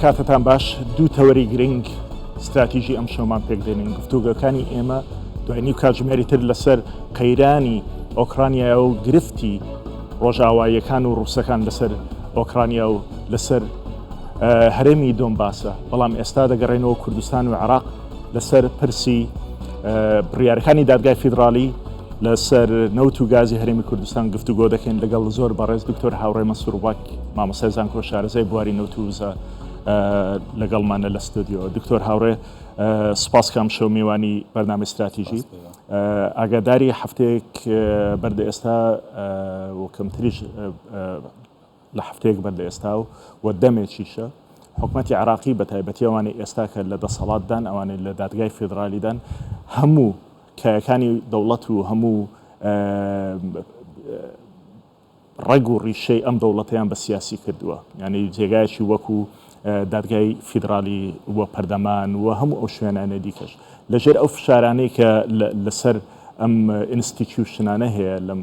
کاتتان باش دوو تەوەری گرنگ استراتیژی ئەم شەومان پێک دێنین گفتوگەکانی ئێمە دوای نیو کاتژمێری تر لەسەر قەیرانی ئۆکرانیا و گرفتی ڕۆژاواییەکان و ڕووسەکان لەسەر ئۆکرانیا و لەسەر هەرێمی دۆنباسە بەڵام ئێستا دەگەڕێنەوە کوردستان و عێراق لەسەر پرسی بڕیارەکانی دادگای فیدرالی لەسەر نەوت و گازی هەرێمی کوردستان گفتوگۆ دەکەین لەگەڵ زۆر بەڕێز دکتۆر هاوڕێ مەنسوور واک مامۆستای زانکۆ شارەزای بواری نەوت و وزە لەگەڵمانە لە ستودیۆ. دکتۆر هاوڕێ سپاس کام شەو میوانی بەرنامەی استراتیژی ئاگاداری هەفتەیەک بەردە ئێستا و کەمتریش لە هەفتەیەک بەردە ئێستا و دەمێکیشە حکوومەتی عێراقی بە تایبەتی ئەوانەی ئێستا کە لە دەسەڵاتدان ئەوانەی لە دادگای فیدرالیدان هەموو کایەکانی دەوڵەت و هەموو ڕێگ و ڕیشەی ئەم دەوڵەتیان بە سیاسی کردووە، یعنی جێگایەکی وەکو دادگای فیدرالی وە پەردەمان و هەموو ئەو شوێنانە دیکەش لەژێر ئەو فشارانەی کە لەسەر ئەم ئینستیتیوشنانە هەیە لەم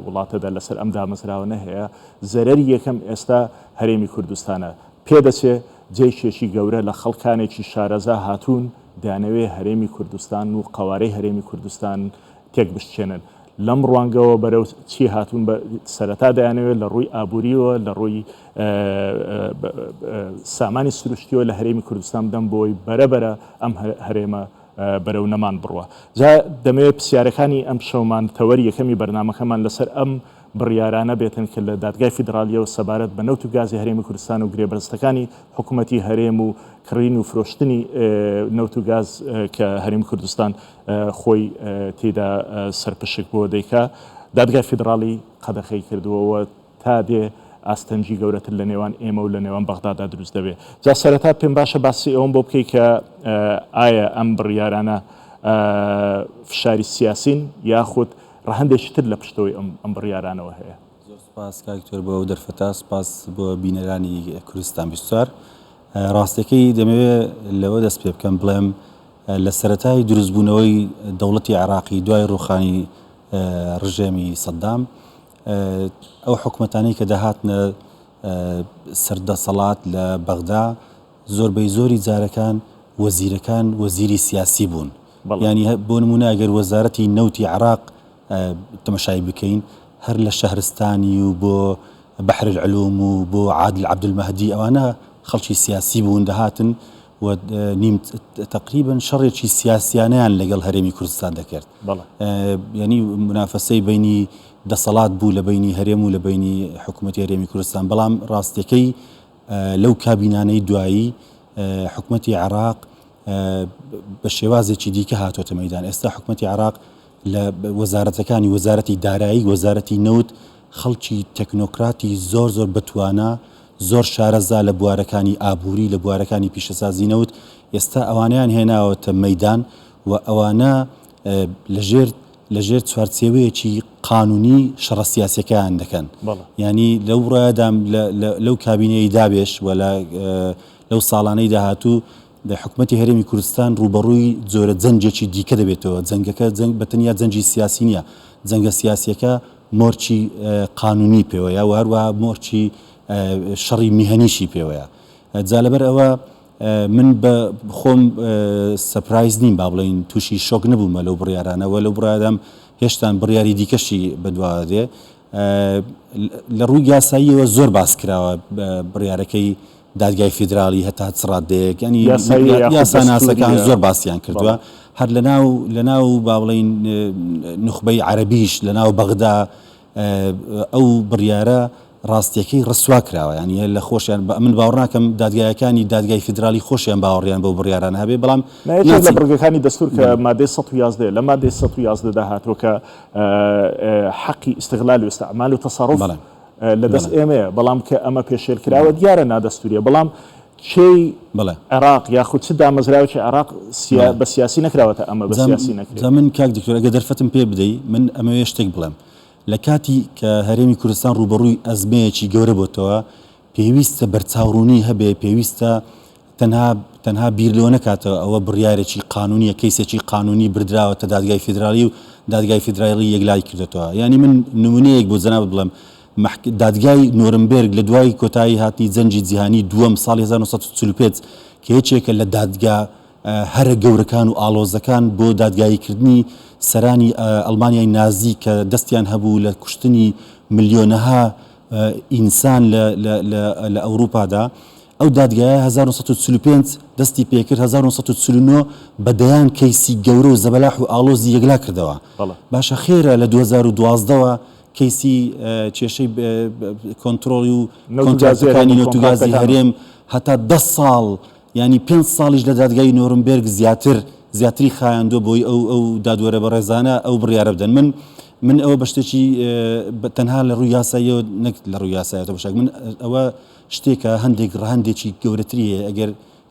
وڵاتەدا لەسەر ئەم دامەزراوانە هەیە زەرەری یەکەم ئێستا هەرێمی کوردستانە پێدەچێ جێشێکی گەورە لە خەڵکانێکی شارەزا هاتوون دانەوێ هەرێمی کوردستان و قوارەی هەرێمی کوردستان تێک بشتێنن لەم ڕوانگەوە بەرەو چی هاتوون سەرەتا دەیانەوێت لە ڕووی ئابووریەوە لە ڕووی سامانی سروشتیەوە لە هەرێمی کوردستان بدەن بۆی بەرەبەرە ئەم هەرێمە بەرەو نەمان بڕوە. جا دەمەوێت پرسیارەکانی ئەم شەومان تەوەری یەکەمی بەرنامەکەمان لەسەر ئەم بڕیارانە بێتن کە لە دادگای فیدرالیەوە سەبارەت بە نەوت و گازی هەرێمی کوردستان و گرێبەستەکانی حکوومەتی هەرێم و کڕین و فرۆشتنی نەوت و گاز کە هەرێمی کوردستان خۆی تێدا سەرپشک بۆ دەیکا دادگای فیدرالی قەدەخەی کردووەوە تا دێ ئاستەنجی گەورەتر لە نێوان ئێمە و لە نێوان بەغدادا دروست دەبێت. جا سەرەتا پێم باشە باسی ئەوم بۆ بکەی کە ئایا ئەم بڕیارانە فشاری سیاسین یاخود ڕەهەندێکی تر لە پشتەوەی ئەم بڕیارانەوە هەیە. زۆر سپاس کاکتۆر بۆ دەرفەتا سپاس بۆ بینەرانی کوردستان 24. ڕاستەکەی دەمەوێت لەوە دەست پێ بکەم بڵێم لە سەرەتای دروستبوونەوەی دەوڵەتی عێراقی دوای ڕوخانی ڕژێمی سەدام ئەو حکومەتانەی کە دەهاتنە سەردەسەڵات لە بەغدا زۆربەی زۆری جارەکان وەزیرەکان وەزیری سیاسی بوون. ینی بۆ نمونە ئەگەر وەزارەتی نەوتی عێراق تەمەشای بکەین هەر لە شەهرستانی و بۆ بەحر العلوم و بۆ عادل عەبدولمەهدی ئەوانە خەڵکی سیاسی بوون دەهاتن و نیم تقریبا شەڕێکی سیاسیانیان لەگەڵ هەرێمی کوردستان دەکرد. ینی منافەسەی بینی دەسەڵات بوو لە بینی هەرێم و لە بینی حکوومەتی هەرێمی کوردستان. بەڵام ڕاستیەکەی لەو کابینانەی دوایی حکوومەتی عێراق بە شێوازێکی دیکە هاتۆتە مەیدان. ئێستا حکوومەتی عێراق لە وەزارەتەکانی وەزارەتی دارایی وەزارەتی نەوت خەڵکی تەکنۆکراتی زۆر زۆر بتوانە زۆر شارەزا لە بوارەکانی ئابووری لە بوارەکانی پیشەسازی نەوت ئێستا ئەوانیان هێناوەتە مەیدان و ئەوانە لەژێر چوارچێوەیەکی قانونی شەڕە سیاسیەکەیان دەکەن. ینی لەو ڕایەدا لەو کابینەی دابێش و لەو ساڵانەی داهاتوو حکوومەتی هەرێمی کوردستان ڕوبەڕووی جۆرە جەنجێکی دیکە دەبێتەوە. جەنگەکە بەتەنیا جەنجی سیاسی نییە، جەنگە سیاسیەکە مۆرچی قانونی پێوەیە و هەروەها مۆرچی شەڕی میهەنیشی پێوەیە. جا لەبەر ئەوە من بە خۆم سەپرایز نیم با بڵێین تووشی شۆک نەبوومە لەو بڕیارانەوە لەو بڕیارەم هێشتا بڕیاری دیکەشی بەدوا دێ. لە ڕووی یاساییەوە زۆر باس کراوە بڕیارەکەی دادگای فیدرالی هەتا چڕادەیەک ینی یاساناسەکان زۆر باسییان کردووە هەر لەناو با بڵێین نوخبەی عەرەبیش لەناو بەغدا ئەو بڕیارە ڕاستیەکەی ڕسوا کراوە. ینی لە خۆشیان من باوەڕ ناکەم دادگایەکانی دادگای فیدرالی خۆشیان باوەڕیان بۆ بڕیارانە هەبێ. بەڵام لە بڕگەکانی دەستور کە مادەی 111 لە مادەی 111 داهاتوە کە حەقی استغلال و استعمال و تەسەڕوف لەدەست ئێمەیە بەڵام کە ئەمە پێشێلکراوە دیارە نادەستوریە. بەڵام چی عێراق یاخود چ دامەزراوێکی عێراق بە سیاسی نەکراوەتە ئەمە بە سیاسی نەکرێت. من کاک دکتۆر ئەگە دەرفەتم پێ بدەی من ئەمەوێ شتێک بڵێم لە کاتی کە هەرێمی کوردستان ڕوبەڕووی ئەزمەیەکی گەورە بۆتەوە پێویستە بەرچاوڕوونی هەبێ پێویستە تەنها بیر لەوە نەکاتەوە ئەوە بڕیارێکی قانونیە کەیسێکی قانونی بردراوەتە دادگای فیدرالی و دادگای فیدرالی یەکلای کردێتەوە. ینی من نمونەیەک بۆ جەنابەت بڵێم دادگای نۆرنبێرگ لە دوای کۆتایی هاتنی جەنجی جیهانی دووەم ساڵی 1945 کە یەکێکە لە دادگا هەرە گەورەکان و ئاڵۆزەکان بۆ دادگاییکردنی سەرانی ئەڵمانیای نازی کە دەستیان هەبوو لە کوشتنی ملیۆنەها ئینسان لە ئەوروپادا ئەو دادگایە 1945 دەستی پێکرد 1939 بەدەیان کەیسی گەورە و زەبەلاح و ئاڵۆزی یەکلا کردەوە باشە خێرە لە 2012ەوە کەیسی کێشەی کۆنتترۆلی و کۆنتراتەکانی نۆتوگازی هەرێم هەتا 10 ساڵ ینی 5 ساڵیش لە دادگای نۆرنبێرگ زیاتری خایاندۆ بۆی ئەو دادوەرە بە ڕێزانە ئەو بڕیارە بدەن من ئەوە بە شتێکی تەنها لە ڕووی یاساییەوە نەک لە ڕووی یاسایەوە بەشک من ئەوە شتێکە هەندێکی گەورەتریە ئەگەر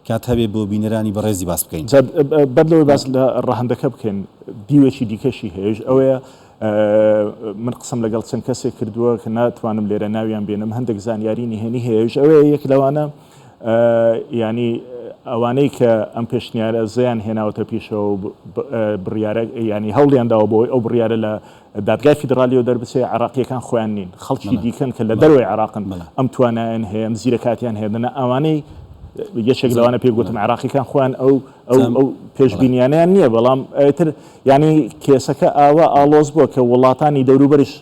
کات هەبێ بۆ بینەرانی بەڕێزی باس بکەین بەدلەوەی باس لە ڕەهەندەکە بکەین دیوێکی دیکەشی هەیەش ئەوەیە من قسم لەگەڵ چەند کەسێک کردووە کە ناتوانم لێرە ناویان بێنم هەندێک زانیاری نهێنی هەیەش ئەوەیە یەک لەوانە ینی ئەوانەی کە ئەم پێشنیارە زیان هێناوەتە پیشەوە بڕیارە ینی هەوڵیانداوە بۆی ئەو بڕیارە لە دادگای فیدراالیەوە دەربچێ عراقیەکان خۆیان نین خەڵکی دیکەن کە لە دەروی عراقن ئەم توانایان هەیە ئەم زیرەکاتیان هێدنە ئەوانەی یەکێک لەوانە پێگوتم عراقیەکان خۆیان ئەو پێشبینیانیان نییە بەڵام ئەتر ینی کێسەکە ئاوا ئالۆز بووە کە وڵاتانی دەوروبەریش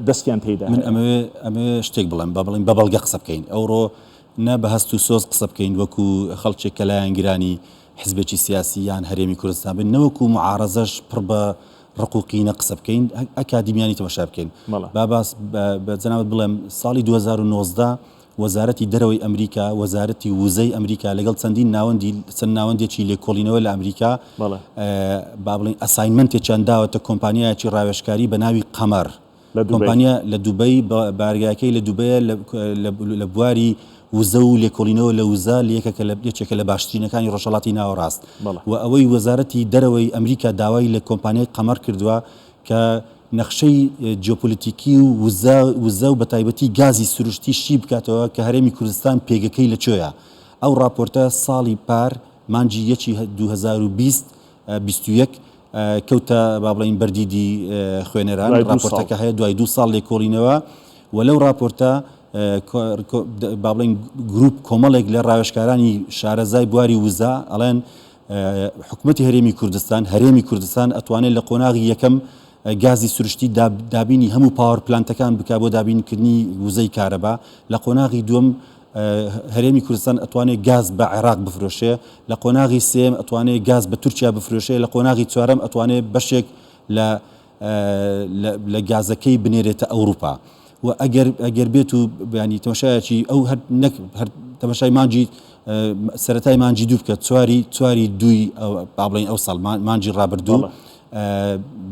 دەستیان تێدا من ئەمە شتێک بڵێم با بڵین بە بەڵگە قسە بکەین ئەوڕۆ نە بە هەست و سۆز قسە بکەین وەکو خەڵکێک کە لایەن گرانی حزبێکی سیاسی یان هەرێمی کوردستان بن نەوەکو معارەزەش پڕ بە ڕقوقینە قسە بکەین ئەکادیمیانی تەماشا بکەین باباس بە جەنابەت بڵێم ساڵی 2019 وەزارەتی دەرەوەی ئەمریکا وەزارەتی وزەی ئەمریکا لەگەڵ چەندین ناوەندێکی لێکۆڵینەوە لە ئەمریکا با بڵین ئەساینمنتێکیان داوەتە کۆمپانیایکی ڕاوێژکاری بە ناوی قەمەر کۆمپانیا لە دووبەی بارگاکەی لە دووبەیە لە بواری وزە و لێکۆڵینەوە لە وزە یەکێکە لە باشترینەکانی ڕۆژهەڵاتی ناوەڕاست و ئەوەی وەزارەتی دەرەوەی ئەمریکا داوای لە کۆمپانیای قەمەر کردووە کە نەخشەی جیۆپۆلیتیکی و وزە و بەتایبەتی گازی سروشتی شی بکاتەوە کە هەرێمی کوردستان پێگەکەی لەکوێیە ئەو راپۆرتە ساڵی پار مانجی 2021 کەوتە با بڵین بەردیدی خوێنەران راپۆرتەکە هەیە دوای 2 ساڵ لێکۆڵینەوە و لەو راپۆرتە با بڵین گروپ کۆمەڵێک لە ڕاوێژکارانی شارەزای بواری وزە ئەڵێن حکوومەتی هەرێمی کوردستان ئەتوانێت لە قۆناغی یەکەم گازی سروشتی دابینی هەموو پاوەڕ پلانتەکان بکا بۆ دابینکردنی وزەی کارەبا لە قۆناغی دووەم هەرێمی کوردستان ئەتوانێت گاز بە عێراق بفرۆشێ لە قۆناغی سێم ئەتوانێت گاز بە تورکیا بفرۆشێ لە قۆناغی چوارەم ئەتوانێت بەشێک لە گازەکەی بنێرێتە ئەوروپا و ئەگەر بێت و بەیانی تەماشایەکی ئەو هەر تەماشای مانجی سەرەتای مانجی دوو بکە چواری دوی با بڵین ئەو ساڵ مانجی ڕابردوو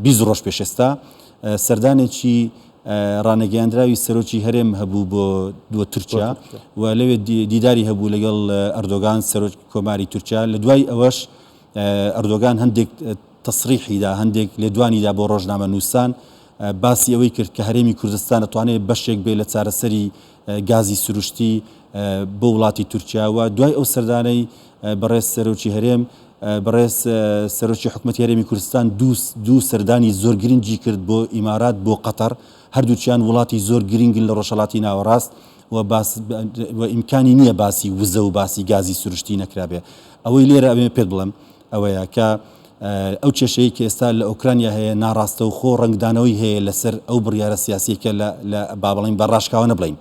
20 ڕۆژ پێش ئێستا سەردانێکی ڕانەگەیاندراوی سەرۆکی هەرێم هەبوو بۆ تورکیا و لەوێ دیداری هەبوو لەگەڵ ئەردۆگان سەرۆک کۆماری تورکیا لە دوای ئەوەش ئەردۆگان هەندێک تەسریحیدا هەندێک لێدوانیدا بۆ ڕۆژنامە نووسان باسی ئەوەی کرد کە هەرێمی کوردستان دەتوانێت بەشێک بێ لە چارەسەری گازی سروشتی بۆ وڵاتی تورکیا و دوای ئەو سەردانەی بەڕێز سەرۆکی هەرێم بەڕێز سەرۆکی حکوومەتی هەرێمی کوردستان دوو سەردانی زۆر گرنگی کرد بۆ ئیمارات بۆ قەتەر هەردووچیان وڵاتی زۆر گرنگن لە ڕۆژهەڵاتی ناوەڕاست و ئیمکانی نییە باسی وزە و باسی گازی سروشتی نەکرابێ ئەوەی لێرە ئەوێ پێت بڵێم ئەوەیە کە ئەو کێشەیە کە ئێستا لە ئۆکرانیا هەیە ناڕاستە و خۆ ڕنگدانەوەی هەیە لەسەر ئەو بڕیارە سیاسیەکە لە با بڵین بەڕاشکاوە نەبڵین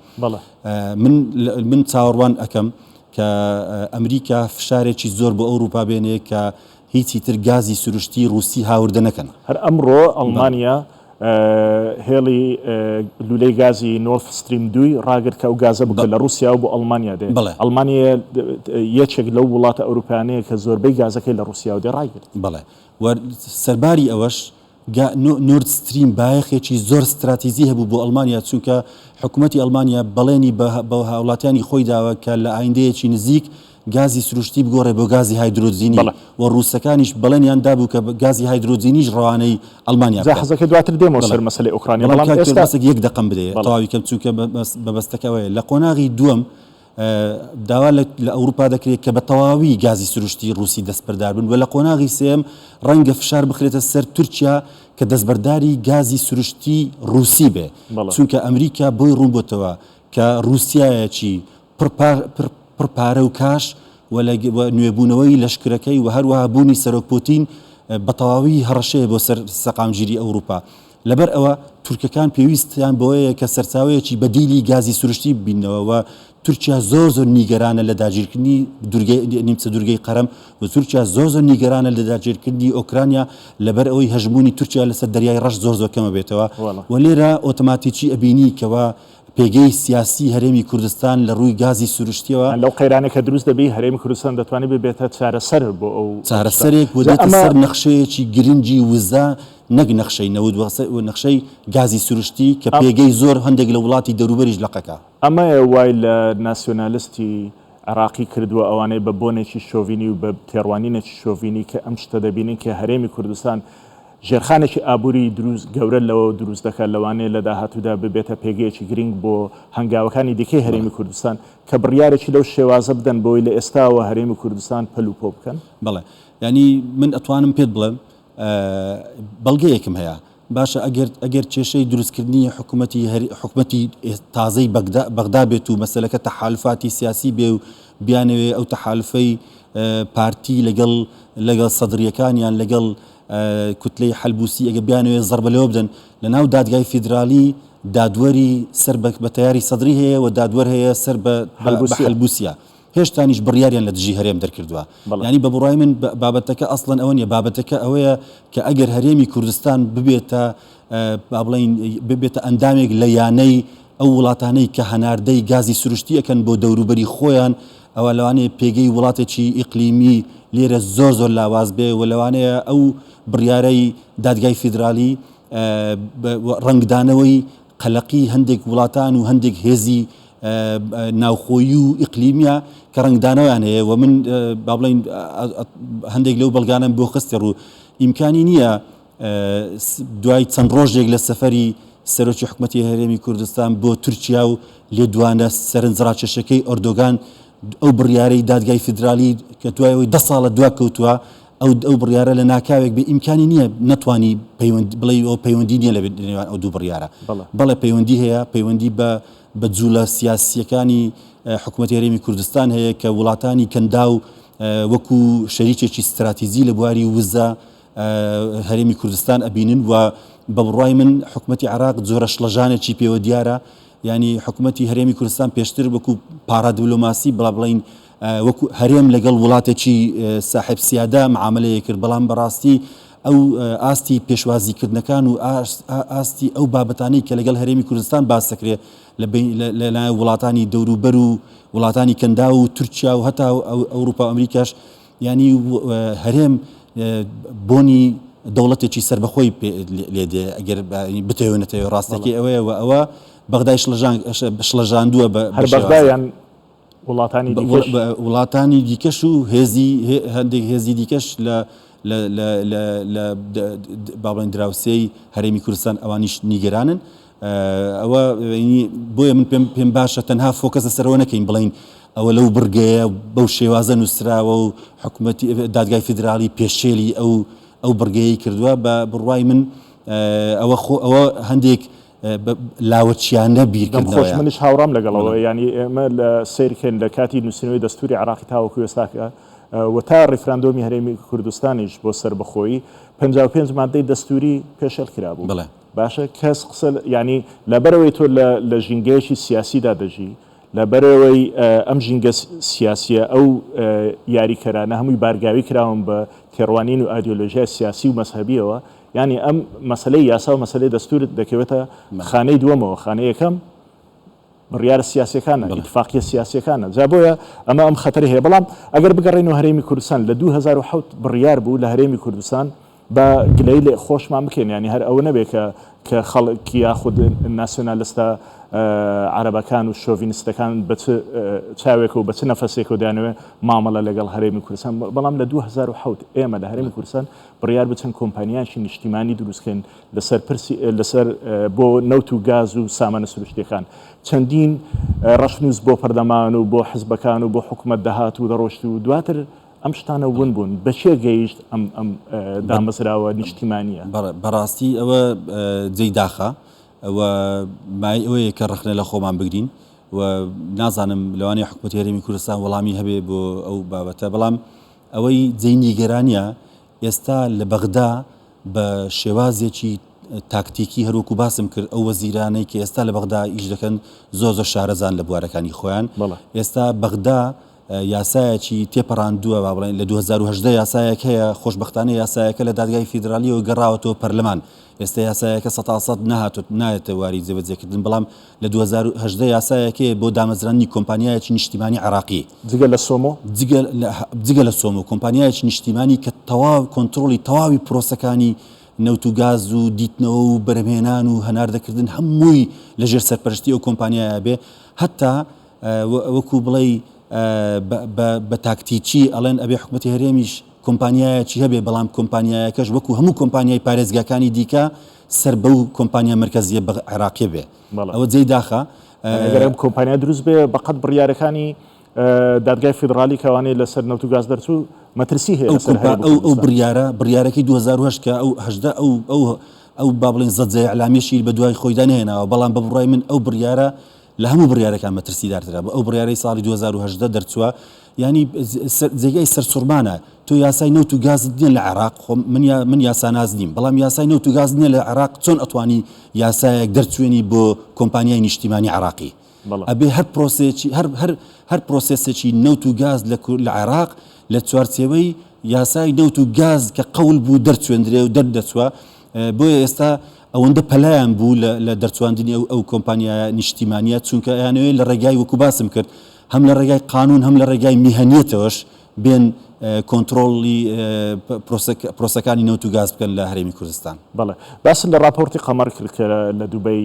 من چاوەڕوان ئەەکەم کە ئەمریکا فشارێکی زۆر بۆ ئەوروپا بێنێ کە هیچی تر گازی سروشتی رووسی هاوردە نەکەن هەر ئەمڕۆ ئەڵمانیا هێڵی لولەی گازی نۆرف ستریم 2 ڕاگرت کە ئەو گازە بکە لە رووسیا و بۆ ئەڵمانیا دێ ئەڵمانیا یەکێک لەو وڵاتە ئەوروپیانەیە کە زۆربەی گازەکەی لە رووسیا و دێ ڕاگرت بەڵێ سەرباری ئەوەش نورد ستریم بایەخێکی زۆر استراتیزی هەبوو بۆ ئەڵمانیا چونکە حکوومەتی ئەڵمانیا بەڵێنی بە هاوڵاتیانی خۆی داوە کە لە ئایندەیەکی نزیک گازی سروشتی بگۆڕێ بۆ گازی هایدرۆجینی و ڕووسەکانیش بەڵێنیان دابوو کە گازی هایدرۆجینیش ڕەوانەی ئەڵمانیا حەزەکە دواتر دێمەوە سەر مەسەلەی ئوکرانیا ئێستا یەک دەقەم بدەیە تەواوی کەم چونکە بەبەستەکەوەیە لە قۆناغی دووەم داوا لە ئەوروپا دەکرێت کە بە تەواوی گازی سروشتی رووسی دەستبەردار بن و لە قۆناغی سێم ڕەنگە فشار بخرێتە سەر تورکیا کە کە دەستبەرداری گازی سروشتی رووسی بێ چونکە ئەمریکا بۆی ڕوون بۆتەوە کە رووسایەکی پرپارە و کاش نوێبوونەوەی لەشکرەکەی و هەروەها بوونی سەرۆک پوتین بە تەواوی هەڕەشەیە بۆ سەر سەقامگیری ئەوروپا. لەبەر ئەوە تورکەکان پێویستیان بۆیە کە سەرچاوەیەکی بەدیلی گازی سروشتی ببینەوە و تورکیا زۆر نیگەرانە لە داگیرکردنی نیمچە دوورگەی قەرەم و تورکیا زۆر نیگەرانە لە داگیرکردنی ئۆکرانیا لەبەر ئەوەی هەژمونی تورکیا لەسەر دەریای ڕەش زۆر کەمە بێتەوە و لێرە ئۆتۆماتیکی ئەبینی کەەوە پێگەی سیاسی هەرێمی کوردستان لە ڕووی گازی سروشتیەوە لەو قەیرانێکە دروست دەبی هەرێمی کوردستان دەتوانێت ببێتە چارەسەر بۆ ئەو چارەسەرێک بۆدێتە سەر نەخشەیەکی گرنگی وزە نەک نەخشەی نەود نەخشەی گازی سروشتی کە پێگەی زۆر هەندێک لە وڵاتی دەوروبەریش لەقەکە ئەمە وای لە ناسیۆنالیستی عراقی کردووە ئەوانەی بە بۆنێکی شۆڤینی و بە تێڕوانینێکی شۆڤینی کە ئەم شتە دەبینین کە هەرێمی کوردستان ژێرخانێکی ئابووری دروست گەورە لەوە دروست دەکات لەوانەیە لە داهاتوودا ببێتە پێگەیەکی گرنگ بۆ هەنگاوەکانی دیکەی هەرێمی کوردستان کە بڕیارێکی لەو شێوازە بدەن بۆی لە ئێستاوە هەرێمی کوردستان پەل و پۆ بکەن. بەڵێ ینی من ئەتوانم پێت بڵێم بەڵگەیەکم هەیە باشە ئەگەر کێشەی دروستکردنی حکوومەتی تازەی بەغدا بێت و مەسەلەکە تەحالفاتی سیاسی بێ و بیانەوێ ئەو تەحالفەی پارتی لەگەڵ سەدرریەکانیان لەگەڵ کوتلەی حەلبوسی ئەگە بیانەوێ زەربەلەوە بدەن لە ناو دادگای فیدرالی دادوەری سەر بە تەیاری سەدری هەیە و دادوەر هەیە سەر بە حەلبوسیە هێشتانیش بڕیاریان لە دژی هەرێم دەرکردووە ینی بە بڕای من بابەتەکە ئەسڵەن ئەوە نیە بابەتەکە ئەوەیە کە ئەگەر هەرێمی کوردستان ببێتە ئەندامێک لە یانەی ئەو وڵاتانەی کە هەناردەی گازی سروشتی ئەکەن بۆ دەوروبەری خۆیان ئەوە لەوانەیە پێگەی وڵاتێکی ئیقلیمی لێرە زۆر لاواز بێ و لەوانەیە ئەو بڕیارەی دادگای فیدرالی ڕنگدانەوەی قەلەقی هەندێک وڵاتان و هەندێک هێزی ناوخۆیی و ئیقلیمیە کە ڕنگدانەوەیان هەیە و من با بڵین هەندێک لەو بەڵگانم بۆ خستێ ڕوو ئیمکانی نییە دوای چەند ڕۆژێک لە سەفەری سەرۆکی حکوومەتی هەرێمی کوردستان بۆ تورکیا و لێدوانە سەرنجڕاکێشەکەی ئۆردۆگان ئەو بڕیارەی دادگای فیدرالی کە دوایەوەی 10 ساڵە دوا کەوتووە ئەو بڕیارە لە ناکاوێک بێ ئیمکانی نییە نەتوانی بڵێ ئەو پەیوەندی نییە لە نێوان ئەو دوو بڕیارە بەڵێ پەیوەندی هەیە پەیوەندی بە جوولە سیاسیەکانی حکوومەتی هەرێمی کوردستان هەیە کە وڵاتانی کەندا و وەکو شەریکێکی استراتیزی لە بواری وزە هەرێمی کوردستان ئەبینن و بە بڕای من حکوومەتی عراق جۆرە شڵەژانێکی پێوە دیارە ینی حکوومەتی هەرێمی کوردستان پێشتر وەکو پارادیپلۆماسی بڵین وەکو هەرێم لەگەڵ وڵاتێکی ساحب سیادا معاملەیە کرد بەڵام بەڕاستی ئەو ئاستی پێشوازیکردنەکان و ئاستی ئەو بابەتانەی کە لەگەڵ هەرێمی کوردستان باس دەکرێت لە وڵاتانی دەوروبەر و وڵاتانی کەندا و تورکیا و هەتا ئەوروپا و ئەمریکاش ینی هەرێم بۆنی دەوڵەتێکی سربەخۆی لێدێ ئەگەر بتەوێنێتەوە ڕاستەکەی ئەوەیە و ئەوە بەغدای شڵەژاندووە بەغدایان وڵاتانی دیکەش و هەندێک هێزی دیکەش لە بابڵین دراوسێی هەرێمی کوردستان ئەوانیش نیگەرانن ئەوە بۆیە من پێم باشە تەنها فۆکەسە سەرەوە نەکەین بڵین ئەوە لەو بڕگەیە بەو شێوازە نووسراوە و حکوومەتی دادگای فیدرالی پێشێلی ئەو بڕگەیەی کردووە بە بڕوای من ئەوە هەندێک لاوەچیانە بیرکردنەوە منش هاوڕام لەگەڵەوە ینی ئێمە لە سیرکەن لە کاتی نووسینەوەی دەستوری عراقی تاوەکو ئێستاکە و تا ڕیفراندۆمی هەرێمی کوردستانیش بۆ سربەخۆیی 55 مادەی دەستوری پێشەل کرابوو باشە کەس قسە ینی لەبەرەوەی تۆ لە ژینگەیەکی سیاسیدا دەژی لەبەرەوەی ئەم ژینگە سیاسیە ئەو یاریکەرانە هەمووی بارگاوی کراون بە تێڕوانین و ئایدۆلۆژیای سیاسی و مەسهەبیەوە ینی ئەم مەسلەی یاسا و مەسلەی دەستورت دەکەوێتە خانەی دووەمەوە خانەی یەکەم بڕیارە سیاسیەکانە ئیتفاقیە سیاسیەکانە جا بۆیە ئەمە ئەم خەتەر هەیە بەڵام ئەگەر بگەڕێنەوە هەرێمی کوردستان لە 2007 بڕیار بوو لە هەرێمی کوردستان بە گلەی لێ خۆشمان بکەین ینی هەر ئەوە نەبێت کە خەڵکی یاخود ناسیۆنالیستە عەرەبەکان و شۆڤینیستەکان بە چاوێک و بە چ نەفەسێک و دەیانەوێت مامەڵە لەگەڵ هەرێمی کوردستان بەڵام لە 2007 ئێمە لە هەرێمی کوردستان بڕیار بچەند کۆمپانیایکی نیشتیمانی دروستکەن لەسەر بۆ نەوت و گاز و سامانە سروشتیەکان چەندین ڕەشنووس بۆ پەردەمان و بۆ حزبەکان و بۆ حکوومەت دەهات و دەڕۆشت و دواتر ئەم شتانە ون بوون بەچێ گەیشت ئەم دامەزراوە نیشتیمانیە بەڕاستی ئەوە جێی داخە ئەوە مای ئەوەیە کە ڕخنە لە خۆمان بگرین و نازانم لەوانەیە حکومەتی هەرێمی کوردستان وەڵامی هەبێ بۆ ئەو بابەتە بەڵام ئەوەی جێی نیگەرانیە ئێستا لە بەغدا بە شێوازێکی تاکتیکی هەروەکو باسم کرد ئەو وەزیرانەی کە ئێستا لە بەغدا ئیش دەکەن زۆر شارەزان لە بوارەکانی خۆیان ئێستا بەغدا یاسایەکی تێپەڕاندووە با بڵێن لە 2010 یاسایەک هەیە خۆشبەختانە یاسایەکە لە دادگای فیدرالیەوە گەڕاوەتەوە پەرلەمان ئێستا یاسایەکە 100% نایەتە واری جێبەجێکردن بەڵام لە 2010 یاسایەکەیە بۆ دامەزرانی کۆمپانیایەکی نیشتیمانی عراقی جگە لە سۆمۆ جگە لە سۆمۆ کۆمپانیایەکی نیشتیمانی کە تەواو کۆنتترۆلی تەواوی پرۆسەکانی نەوت و گاز و دیتنەوە و بەرهمهێنان و هەناردەکردن هەمووی لەژێر سەرپەرشتی ئەو کۆمپانیایە بێ هەتا وەکو بڵێ بە تاکتیکی ئەڵێن ئەبێ حکومەتی هەرێمیش کۆمپانیایەکی هەبێ بەڵام کۆمپانیایەکەش وەکو هەموو کۆمپانیای پارێزگاکانی دیکە سەر بەو کۆمپانیا مرکزیە عێراقی بێ ئەوە جێی داخە ئەگەر کۆمپانیا دروست بێ بەقەت بڕیارەکانی دادگای فیدرالی کەوانەی لەسەر نەوت و گاز دەرچوو مەترسی هەیە ئەو بڕیارەکەی 2010 کە ئەو با بڵێن زەجێ ئەعلامیەشی بە دوای خۆیدا نهێناوە بەڵام بە بڕای من ئەو بڕیارە لە هەموو بڕیارەکان مەترسیدارترا بە ئەو بڕیارەی ساڵی 2010 دەرچووە ینی جێگای سەرسوورمانە تۆ یاسای نەوت و گاز نییە لە عێراق من یاسا ناز نیم بەڵام یاسای نەوت و گاز نییە لە عێراق چۆن ئەتوانی یاسایەک دەرچوێنی بۆ کۆمپانیای نیشتیمانی عراقی ئەبێ هەر پرۆسێسێکی نەوت و گاز لە عێراق لە چوارچێوەی یاسای نەوت و گاز کە قەول بوو دەرچوێندرێ و دەردەچوە بۆیە ئێستا ئەوەندە پەلایان بوو لە دەرچواندنی ئەو کۆمپانیا نیشتیمانیە چونکە یانەوەی لە ڕێگای وەکو باسم کرد هەم لە ڕێگای قانون هەم لە ڕێگای میهنیەتەوەش بێن کۆنتترۆلی پرۆسەکانی نەوت و گاز بکەن لە هەرێمی کوردستان بەڵێ باسم لە راپۆرتی قەمەر کرد کە لە دووبەی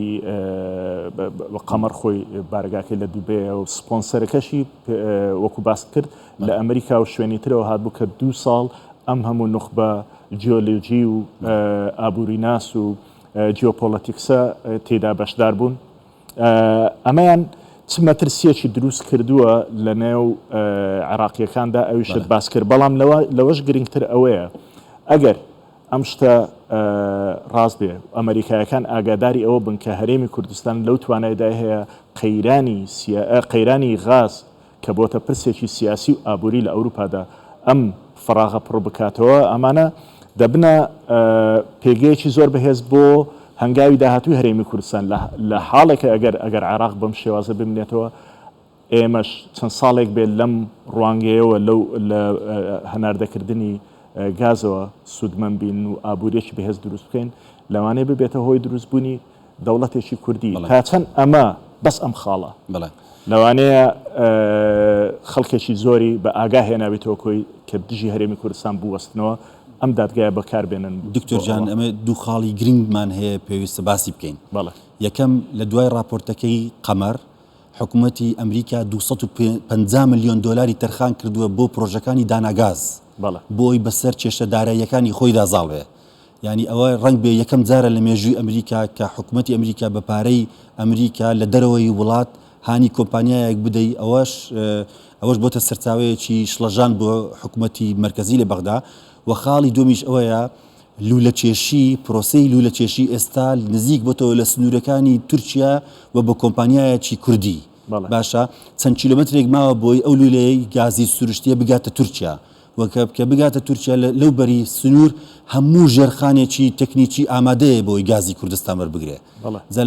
قەمەر خۆی بارگاکەی لە دووبێ و سپۆنسەرەکەشی وەکو باس کرد لە ئەمریکا و شوێنی ترەوە هاتبوو کە 2 ساڵ ئەم هەموو نخبە جیۆلۆجی و ئابووری ناس و جیۆپۆلەتیکسە تێدا بەشدار بوون ئەمەیان چ مەترسیەکی دروست کردووە لە نێو عێراقیەکاندا ئەویشت باس کرد بەڵام لەوەش گرنگتر ئەوەیە ئەگەر ئەم شتە ڕاست بێ ئەمریکایەکان ئاگاداری ئەوە بن کە هەرێمی کوردستان لەو توانایدا هەیە قەیرانی غاز کە بۆتە پرسێکی سیاسی و ئابووری لە ئەوروپادا ئەم فراغە پڕ بکاتەوە ئەمانە دەبنە پێگەیەکی زۆر بەهێز بۆ هەنگاوی داهاتوی هەرێمی کوردستان لە حاڵێکە ئەگەر عێراق بەم شێوازە بمنێتەوە ئێمەش چەند ساڵێک بێت لەم ڕوانگەیەوە لە هەناردەکردنی گازەوە سوودمەند بین و ئابووریەکی بەهێز دروست بکەین لەوانەیە ببێتە هۆی دروستبوونی دەوڵەتێکی کوردی تا چەند ئەمە بەس ئەم خاڵە لەوانەیە خەڵکێکی زۆری بە ئاگا هێناوێتەوە کۆی کە دژی هەرێمی کوردستان بوەستنەوە ئەم دادگایە بەکاربێنن دکتۆر جان ئەمە دوو خاڵی گرنگمان هەیە پێویستە باسی بکەین یەکەم لە دوای راپۆرتەکەی قەمەر حکوومەتی ئەمریکا 250 ملیۆن دۆلاری تەرخان کردووە بۆ پرۆژەکانی داناگاز بۆی بەسەر کێشەداراییەکانی خۆیدا زاڵوێ ینی ئەوە ڕنگ بێ یەکەم جارە لە مێژووی ئەمریکا کە حکوومەتی ئەمریکا بە پارەی ئەمریکا لە دەرەوەی وڵات هانی کۆمپانیایەک بدەی ئەوەش بۆتە سەرچاوەیەکی شڵەژان بۆ حکوومەتی مرکزی لە بەغدا و خاڵی دومیش ئەوەیە لولەکێشی پرۆسەی لولەکێشی ئێستا نزیک بۆتەوە لە سنوورەکانی تورکیا و بە کۆمپانیایەکی کوردی باشە چەند کیلۆمەترێک ماوە بۆی ئەو لولەیە گازی سروشتیە بگاتە تورکیا وەکە بگاتە تورکیا لەو بەری سنوور هەموو ژێرخانێکی تەکنیکی ئامادەیە بۆی گازی کوردستان وەربگرێ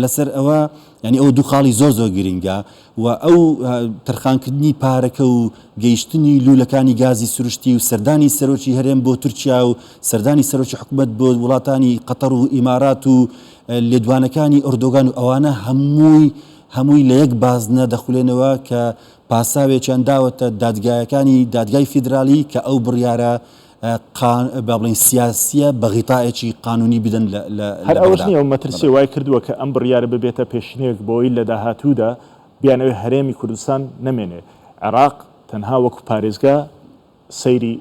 لەسەر ئەوە ینی ئەو دوو خاڵی زۆر گرنگە و ئەو تەرخانکردنی پارەکە و گەیشتنی لولەکانی گازی سروشتی و سەردانی سەرۆکی هەرێم بۆ تورکیا و سەردانی سەرۆکی حکوومەت بۆ وڵاتانی قەتەر و ئیمارات و لێدوانەکانی ئۆردۆگان و ئەوانە هەمووی لە یەک بازنە دەخولێنەوە کە پاساوێکیان داوەتە دادگای فیدرالی کە ئەو بڕیارە با بڵین سیاسیە بە غیتایەکی قانونی بدەن هەر ئەوەش نییە و مەترسی وای کردووە کە ئەم بڕیارە ببێتە پێشنێک بۆی لە داهاتوودا بیانەوەی هەرێمی کوردستان نەمێنێ عێراق تەنها وەکو پارێزگا سەیری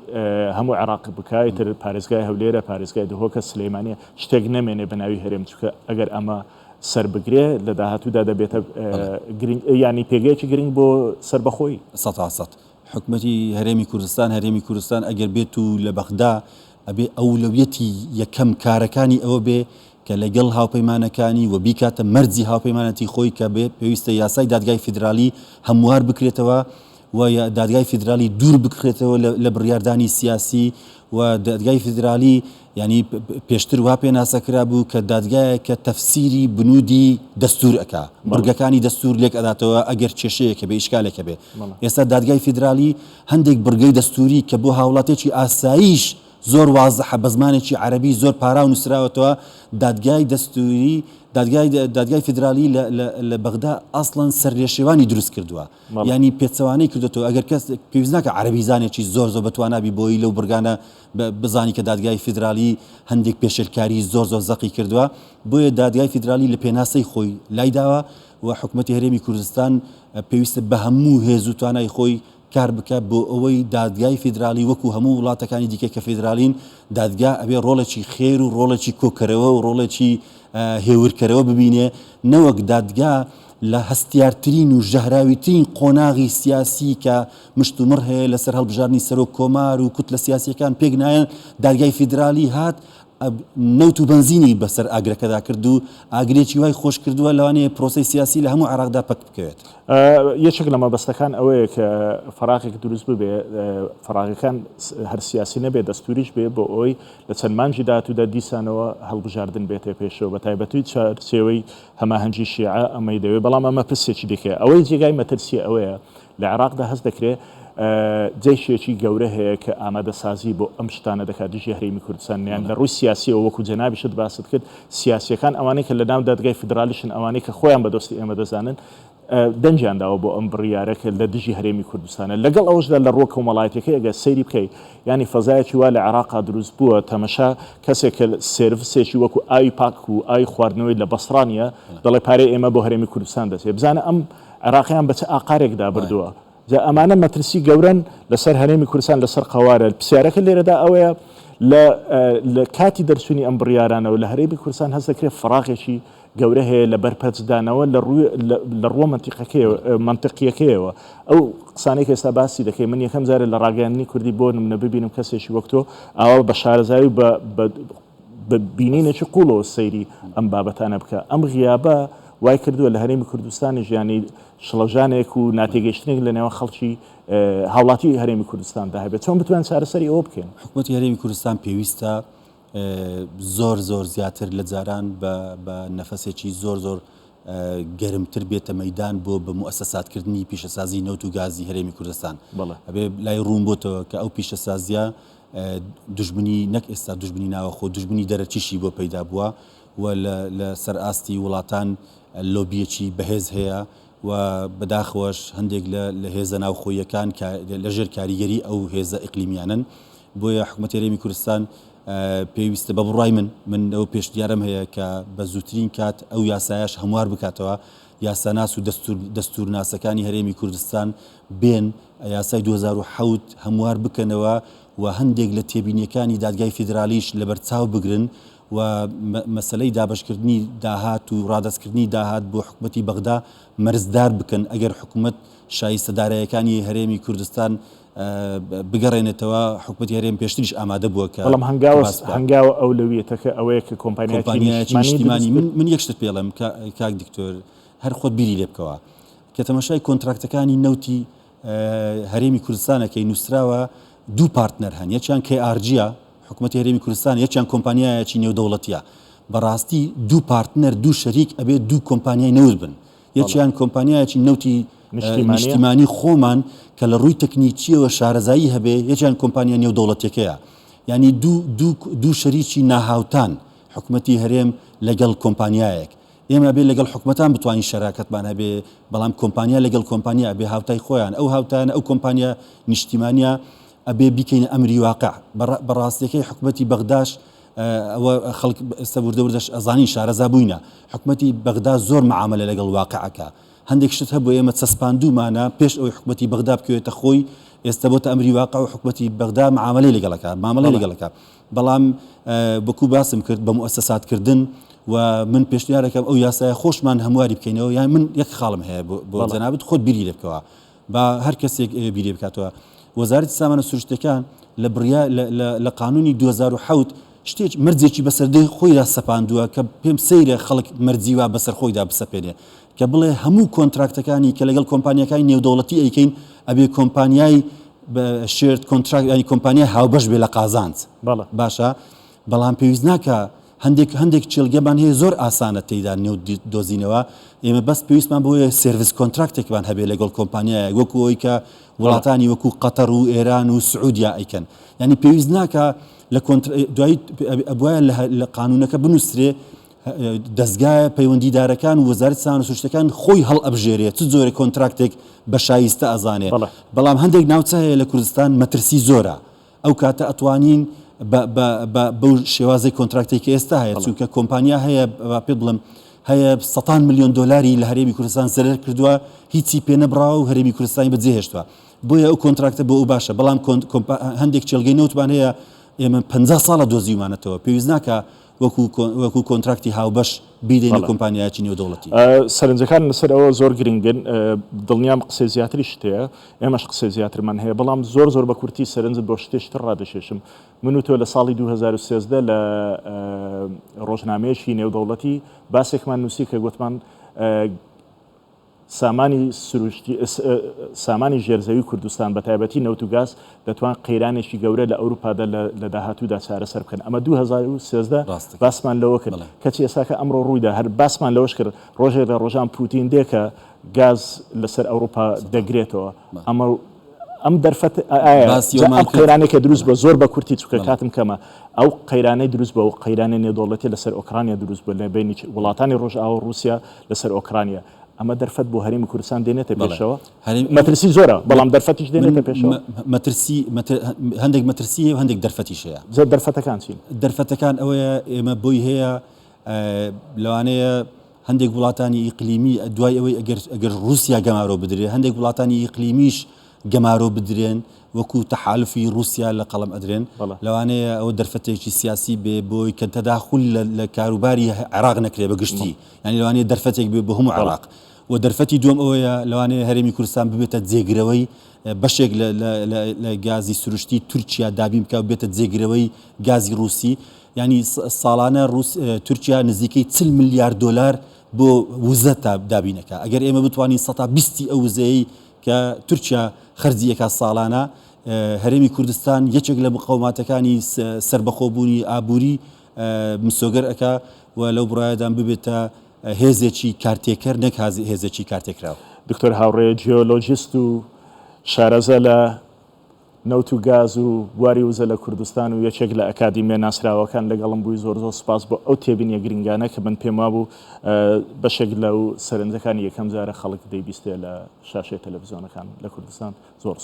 هەموو عێراق بکای تر پارێزگای هەولێرە پارێزگای دهۆکە سلەیمانیە شتێک نەمێنێ بەناوی هەرێم چونکە ئەگەر ئەمە سەر بگرێ لە داهاتوودا دەبێتە ینی پێگەیەکی گرنگ بۆ سەربەخۆی 100% حکومەتی هەرێمی کوردستان ئەگەر بێت و لە بەغدا ئەبێ ئەولەویەتی یەکەم کارەکانی ئەوە بێ کە لەگەڵ هاوپەیمانەکانی و بیکاتە مەرجی هاوپەیمانەتی خۆی کە بێ پێویستە یاسای دادگای فیدرالی هەموار بکرێتەوە و دادگای فیدرالی دوور بکرێتەوە لە بڕیاردانی سیاسی و دادگای فیدرالی ینی پێشتر وا پێ ناسەکرا بوو کە دادگایە کە تەفسیری بنودی دەستور ئەکا بڕگەکانی دەستور لێک ئەداتەوە ئەگەر کێشەیەکە بێ ئیشکالێکە بێ ئێستا دادگای فیدرالی هەندێک بڕگەی دەستوری کە بۆ هاوڵاتێکی ئاساییش زۆر وازەحە بە زمانێکی عەرەبی زۆر پارا و نووسراوەتەوە دادگای دەستوری دادگای فیدرالی لە بەغدا ئەسڵەن سەرێشێوانی دروست کردووە ینی پێچەوانەی کردوێتەوە ئەگەر کەس پێویست ناکە عەرەبی زانێکی زۆر بەتوانابی بۆی لەو بڕگانە بزانی کە دادگای فیدرالی هەندێک پێشێلکاری زۆر زەقی کردووە بۆیە دادگای فیدرالی لە پێناسەی خۆی لای داوە و حکومەتی هەرێمی کوردستان پێویستە بە هەموو هێز و توانای خۆی کار بکە بۆ ئەوەی دادگای فیدرالی وەکو هەموو وڵاتەکانی دیکە کە فیدرالین دادگا ئەبێ ڕۆڵێکی خێر و ڕۆڵێکی کۆکەرەوە و ڕۆڵێکی هێورکەرەوە ببینێ نەوەک دادگا لە هەستیارترین و ژەهراویترین قۆناغی سیاسی کە مشتومڕ هەیە لەسەر هەڵبژارنی سەرۆک کۆمار و کوتلە سیاسیەکان پێک نایەن دادگای فیدرالی هات نەوت و بنزینی بەسەر ئاگرەکەدا کرد و ئاگرێکی وای خۆش کردووە لەوانەیە پرۆسی سیاسی لە هەموو عێراقدا پەک بکەوێت یەکێک لە مەبەستەکان ئەوەیە کە فەراغێک دروست ببێ فەراغەکان هەر سیاسی نەبێت دەستوریش بێ بۆ ئەوی لە چەند مانجی داهاتوودا دیسانەوە هەڵبژاردن بێتە پێشەوە بە تایبەتی چارچێوەی هەماهەنگی شیعە ئەمەی دەوێت بەڵام ئەمە پرسێکی دەکەێت ئەوەی جێگای مەترسی ئەوەیە لە عێراقدا هەست دەکرێت جێشێکی گەورە هەیە کە ئامادەسازی بۆ ئەم شتانە دەکات دژی هەرێمی کوردستانیان لە ڕووی سیاسیەوە وەکو جەنابیشت باست کرد سیاسیەکان ئەوانەی کە لە ناو دادگای فیدرالیشن ئەوانەی کە خۆیان بەدۆستی ئێمە دەزانن دەنجیانداوە بۆ ئەم بڕیارەکە لە دژی هەرێمی کوردستانە لەگەڵ ئەوشدا لە ڕۆ کۆمەڵایەتەکەی ئەگە سەیری بکەیت ینی فەزایەکی وا لە عێراقا دروست بووە تەمەشا کەسێک کە سێرڤسێکی وەکو ئاوی پاک و ئاوی خواردنەوەی لە بەسڕانیە دەڵێ پارەی ئێمە بۆ هەرێمی کوردستان دەچێت بزانە ئەم عێراقیان بە چه ئاقارێکدا بردووە ئەمانە مەترسی گەورن لەسەر هەرێمی کوردستان لەسەر قەوارە پرسیارەکە لێرەدا ئەوەیە لە کاتی دەرچوونی ئەم بڕیارانەوە لە هەرێمی کوردستان هەست دەکرێت فراغێکی گەورە هەیە لە بەرپەرچدانەوە لە ڕووە منتیقیەکەیەوە ئەو قسانەی کە ئێستا باسی دەکەی من یەکەم جارە لە ڕاگەیاندنی کوردی بۆ نمونە ببینم کەسێکی وەک تۆ ئاوا بە شارەزایی و بە بینینێکی قوڵەوە سەیری ئەم بابەتانە بکە ئەم غیابە وای کردووە لە هەرێمی کوردستانی ژیانی شڵەژانێک و ناتێگەیشتنێک لە نێوان خەڵکی هاوڵاتی هەرێمی کوردستاندا هەبێت چۆن بتوان چارەسەری ئەوە بکەین حکومەتی هەرێمی کوردستان پێویستە زۆر زیاتر لە جاران بە نەفەسێکی زۆر گەرمتر بێتە مەیدان بۆ بە موسەساتکردنی پیشەسازی نەوت و گازی هەرێمی کوردستان ئەبێ لای ڕوون بۆتەوە کە ئەو پیشەسازیە دژمنی نەک ئێستا دژمنی ناوەخۆ دژمنی دەرەچیشی بۆ پەیدا بووە و لە سەرئاستی وڵاتان لۆبیەکی بەهێز هەیە و بەداخەوەش هەندێک لە هێزە ناوخۆیەکان لەژێر کاریگەری ئەو هێزە ئیقلیمیانن بۆیە حکومەتی هەرێمی کوردستان پێویستە بە بڕای من ئەو پێشنیارم هەیە کە بە زووترین کات ئەو یاسایش هەموار بکاتەوە یاساناس و دەستورناسەکانی هەرێمی کوردستان بێن یاسای 2007 هەموار بکەنەوە و هەندێک لە تێبینیەکانی دادگای فیدرالیش لەبەرچاو بگرن و مەسلەی دابشکردنی داهات و ڕادستکردنی داهات بۆ حکومەتی بەغدا مەرزدار بکەن ئەگەر حکومەت شایستەدارایەکانی هەرێمی کوردستان بگەڕێنێتەوە حکومەتی هەرێم پێشتریش ئامادە بووە کە بەڵام هەنگاوە ئەولەویەتەکە ئەوەیە کە کۆمپانیایەکی نیشتیمانی من یەک شت پێڵم کاک دکتۆر هەر خۆت بیری لێ بکەوە کە تەماشای کۆنتراکتەکانی نەوتی هەرێمی کوردستانەکەی نووسراوە دوو پارتنەر هەن یەکیان KRG حکومەتی هەرێمی کوردستان یەکیان کۆمپانیایەکی نێودەوڵەتیە بەڕاستی دوو پارتنەر دوو شەریک ئەبێت دوو کۆمپانیای نەوت بن یەکیان کۆمپانیایەکی نەوتی نیشتیمانی خۆمان کە لە ڕووی تەکنیکیەوە شارەزایی هەبێ یەکیان کۆمپانیا نێودەوڵەتیەکەیە یعنی دوو شەریکی ناهاوتان حکومەتی هەرێم لەگەڵ کۆمپانیایەک ئێمە بێ لەگەڵ حکومەتان بتوانین شەراکەتمان هەبێ بەڵام کۆمپانیا لەگەڵ کۆمپانیا بێ هاوتای خۆیان ئەو هاوتانە ئەو کۆمپانیا نیشتیمانیە ئەبێ بیکەینە ئەمری واقع بەڕاستیەکەی حکومەتی بەغداش ئەوە خەڵک سەبوردەوردەش ئەزانی شارەزا بووینە حکومەتی بەغدا زۆر معاملە لەگەڵ واقعەکە هەندێک شت هەبوو ئێمە چەسپاندومانە پێش ئەوەی حکومەتی بەغدا بکەوێتە خۆی ئێستا بۆتە ئەمری واقع و حکومەتی بەغدا معاملەی لەگەڵەکە بەڵام بەکو باسم کرد بە موسەساتکردن و من پێشنیارەکەم ئەو یاسایە خۆشمان هەمواری بکەینەوە یان من یەک خاڵم هەیە بۆ جەنابەت خۆت بیری لێ بکەوە با هەر کەسێک بیرێ بکاتەوە وەزارەتی سامانە سروشتەکان لە قانونی 2007 شتێک مەرجێکی بەسەردەی خۆیدا سەپاندووە کە پێم سەیرە خەڵک مەرجیوا بەسەر خۆیدا بسەپێنێ کە بڵێ هەموو کۆنتراکتەکانی کە لەگەڵ کۆمپانیەکانی نێودەوڵەتی ئەیکەین ئەبێ کۆمپانیای شێرد کۆنتراکت ینی کۆمپانیای هاوبەش بێ لە قازانج باشە بەڵام پێویست ناکە هەندێک چێلگەمان هەیە زۆر ئاسانە تێیدا نێو دۆزینەوە ئێمە بەس پێویستمان بۆیە سێڤیس کۆنتراکتێکمان هەبێ لەگەڵ کۆمپانیایە وەکو ئەوی کە وڵاتانی وەکو قەتەر و ئێران و سعودیا ئەیکەن ینی پێویست ناکە لە دوایی ئەبوایە لە قانونەکە بنووسرێ دەستگایە پەیوەندیدارەکان و وەزارەتی سامانە سروشتەکان خۆی هەڵ ئەبژێرێت چ جۆرە کۆنتراکتێک بە شایستە ئەزانێ بەڵام هەندێک ناوچە هەیە لە کوردستان مەترسی زۆرە ئەو کاتە ئەتوانین بەو شێوازەی کۆنتراکتی کە ئێستا هەیە چونکە کۆمپانیا هەیە پێ بڵم هەیە 100 میلیۆن دۆلاری لە هەرێمی کوردستان زەرەر کردووە هیچی پێ نەبراوە و هەرێمی کوردستانی بەجێهێشتووە بۆیە ئەو کۆنتراکتە بۆ ئەو باشە بەڵام هەندێک چێلگەی نەوتمان هەیە ئێمە 50 ساڵە دۆزیمانەتەوە پێویست ناکە وەکو کۆنتراکتی هاوبەش بیدەین کۆمپانیایکی نێودەوڵەتی سەرنجەکان لەسەر ئەوە زۆر گرنگن دڵنیام قسەی زیاتری شتەیە ئێمەش قسەی زیاترمان هەیە بەڵام زۆر بە کورتی سەرنجت بۆ شتێشتر ڕادەشێشم من و تۆ لە ساڵی 2013 لە ڕۆژنامەیەکی نێودەوڵەتی باسێکمان نووسی کە گوتمان سامانی ژێرزەوی کوردستان بە تایبەتی نەوت و گاز دەتوان قەیرانێکی گەورە لە ئەوروپادا لە داهاتوودا چارەسەر بکەن ئەمە 2013 باسمان لەوە کرد کەچی ئێساکە ئەمڕۆ ڕوویدا هەر باسمان لەوەش کرد ڕۆژێ لە ڕۆژان پوتین دێکە گاز لەسەر ئەوروپا دەگرێتەوە ئەم دەرفەت ئەم قەیرانێکە دروست بە زۆر بە کورتی چووکە کاتم کەمە ئەو قەیرانەی دروست بە و قەیرانی نێودەوڵەتی لەسەر ئۆکرانیا دروست بە لە بینی وڵاتانی ڕۆژئاوە و رووسیا لەسەر ئۆکرانیا ئەمە دەرفەت بۆ هەرێمی کوردستان دێنێتە پێشەوە مەترسی زۆرە بەڵام دەرفەتیش دێنێتە پێشەوە هەندێک مەترسی و هەندێک دەرفەتیش هەیە دەرفەتەکان چین دەرفەتەکان ئەوەیە ئێمە بۆی هەیە لەوانەیە هەندێک وڵاتانی ئیقلیمی دوای ئەوەی ئەگەر رووسیا گەمارۆ بدرێ هەندێک وڵاتانی ئیقلیمیش گەمارۆ بدرێن وەکو تەحالفی رووسیا لە قەڵم ئەدرێن لەوانەیە ئەوە دەرفەتێکی سیاسی بێ بۆی کە تەداخل لە کاروباری عێراق نەکرێ بە گشتی ینی لەوانەیە دەرفەتێک بێ بە هەموو عێراق و دەرفەتی دووەم ئەوەیە لەوانەیە هەرێمی کوردستان ببێتە جێگرەوەی بەشێک لە گازی سروشتی تورکیا دابین بکە بێتە جێگرەوەی گازی رووسی ینی ساڵانە تورکیا نزیکەی 40 میلیارد دلار بۆ وزە دابینەکە ئەگەر ئێمە بتوانین 120 ئەو وزەیە کە تورکیا خەرجیەکە ساڵانە هەرێمی کوردستان یەکێک لە مقاوماتەکانی سربەخۆبوونی ئابووری مسۆگەر ئەکا و لەو بڕایەدان ببێتە هێزێکی کارتێکەر نەک هێزێکی کارتێکراوە دکتۆر هاوڕێ جیۆلۆجیست و شارەزە لە نەوت و گاز و بواری وزە لە کوردستان و یەکێک لە ئەکادیمیە ناسراوەکان لەگەڵم بووی زۆر سوپاس بۆ ئەو تێبینیە گرنگانە کە من پێم وابوو بەشێک لەو سەرنجەکانی یەکەم جارە خەڵک دەیبیستێ لە شاشەی تەلەڤیزیۆنەکان لە کوردستان زۆر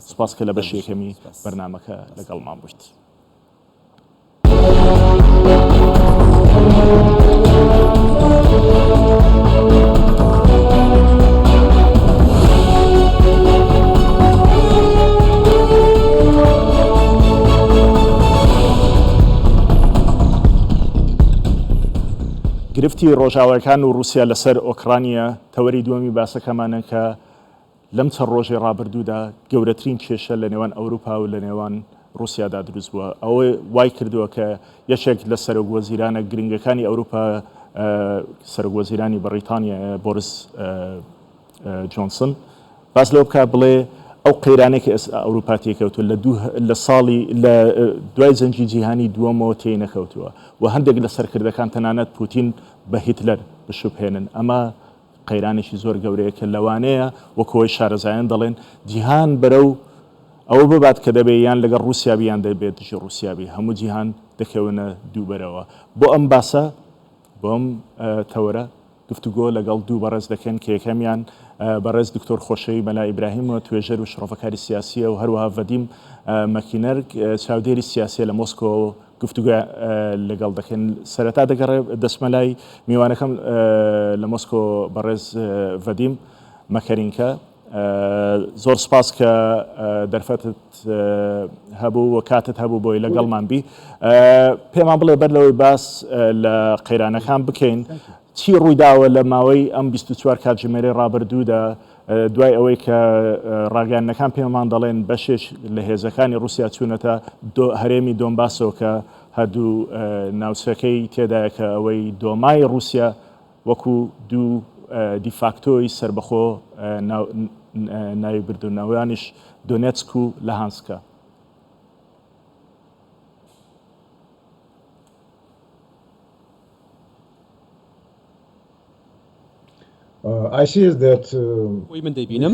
سوپاس کە لە بەشی یەکەمی بەرنامەکە لەگەڵمان بوویت. گرفتی ڕۆژاوایەکان و رووسیا لەسەر ئۆکرانیا تەوەری دووەمی باسەکەمانە کە لەم چەند ڕۆژی ڕابردوودا گەورەترین کێشە لە نێوان ئەوروپا و لە نێوان رووسیادا دروست بووە ئەوە وای کردووە کە یەکێک لە سەرۆکوەزیرانە گرنگەکانی ئەوروپا سەرۆکوەزیرانی بەریتانیا بۆریس جۆنسن باس لەوە بکات بڵێ ئەو قەیرانێک ئەوروپا تێکەوتووە لە ساڵی لە دوای جەنگی جیهانی دووەمەوە تێی نەکەوتووە و هەندێک لە سەرکردەکان تەنانەت پوتین بە هیتلەر بشوبهێنن ئەمە قەیرانێکی زۆر گەورەیە کە لەوانەیە وەکەوەی شارەزایان دەڵێن جیهان بەرەو ئەوە ببات کە دەبێت یان لەگەڵ رووسیابی یان دەبێت دژی رووسیابی هەموو جیهان دەکەونە دووبەرەوە بۆ ئەم باسە بۆ ئەم تەوەرە گفتوگۆ لەگەڵ دوو بەڕێز دەکەن کە یەکەمیان بەڕێز دکتۆر خۆشەوی مەلا ئیبراهیمەوە توێژەر و شڕۆفەکاری سیاسیە و هەروەها ڤەدیم مەکینەرگ چاودێری سیاسی لە مۆسکۆ گفتوگۆ لەگەڵ دەکەن سەرەتا دەگەڕێ دەسمەلای میوانەکەم لە مۆسکۆ بەڕێز ڤەدیم مەکەرینکە زۆر سپاس کە دەرفەتت هەبوو و کاتت هەبوو بۆی لەگەڵمان بی پێمان بڵێ بەر لەوەی باس لە قەیرانەکان بکەین چی ڕوویداوە لە ماوەی ئەم 24 کاتژمێرەی ڕابردوودا دوای ئەوەی کە ڕاگەیاندنەکان پێمان دەڵێن بەشێش لە هێزەکانی رووسیا چوونەتە هەرێمی دۆنباسەوە کە هەردوو ناوچەکەی تێدایە کە ئەوەی دۆمای رووسیا وەکو دوو دیفاکتۆی سربەخۆ ناوی بردونەوەیانیش دۆنێتسک و لەهانسکە. من دەبینم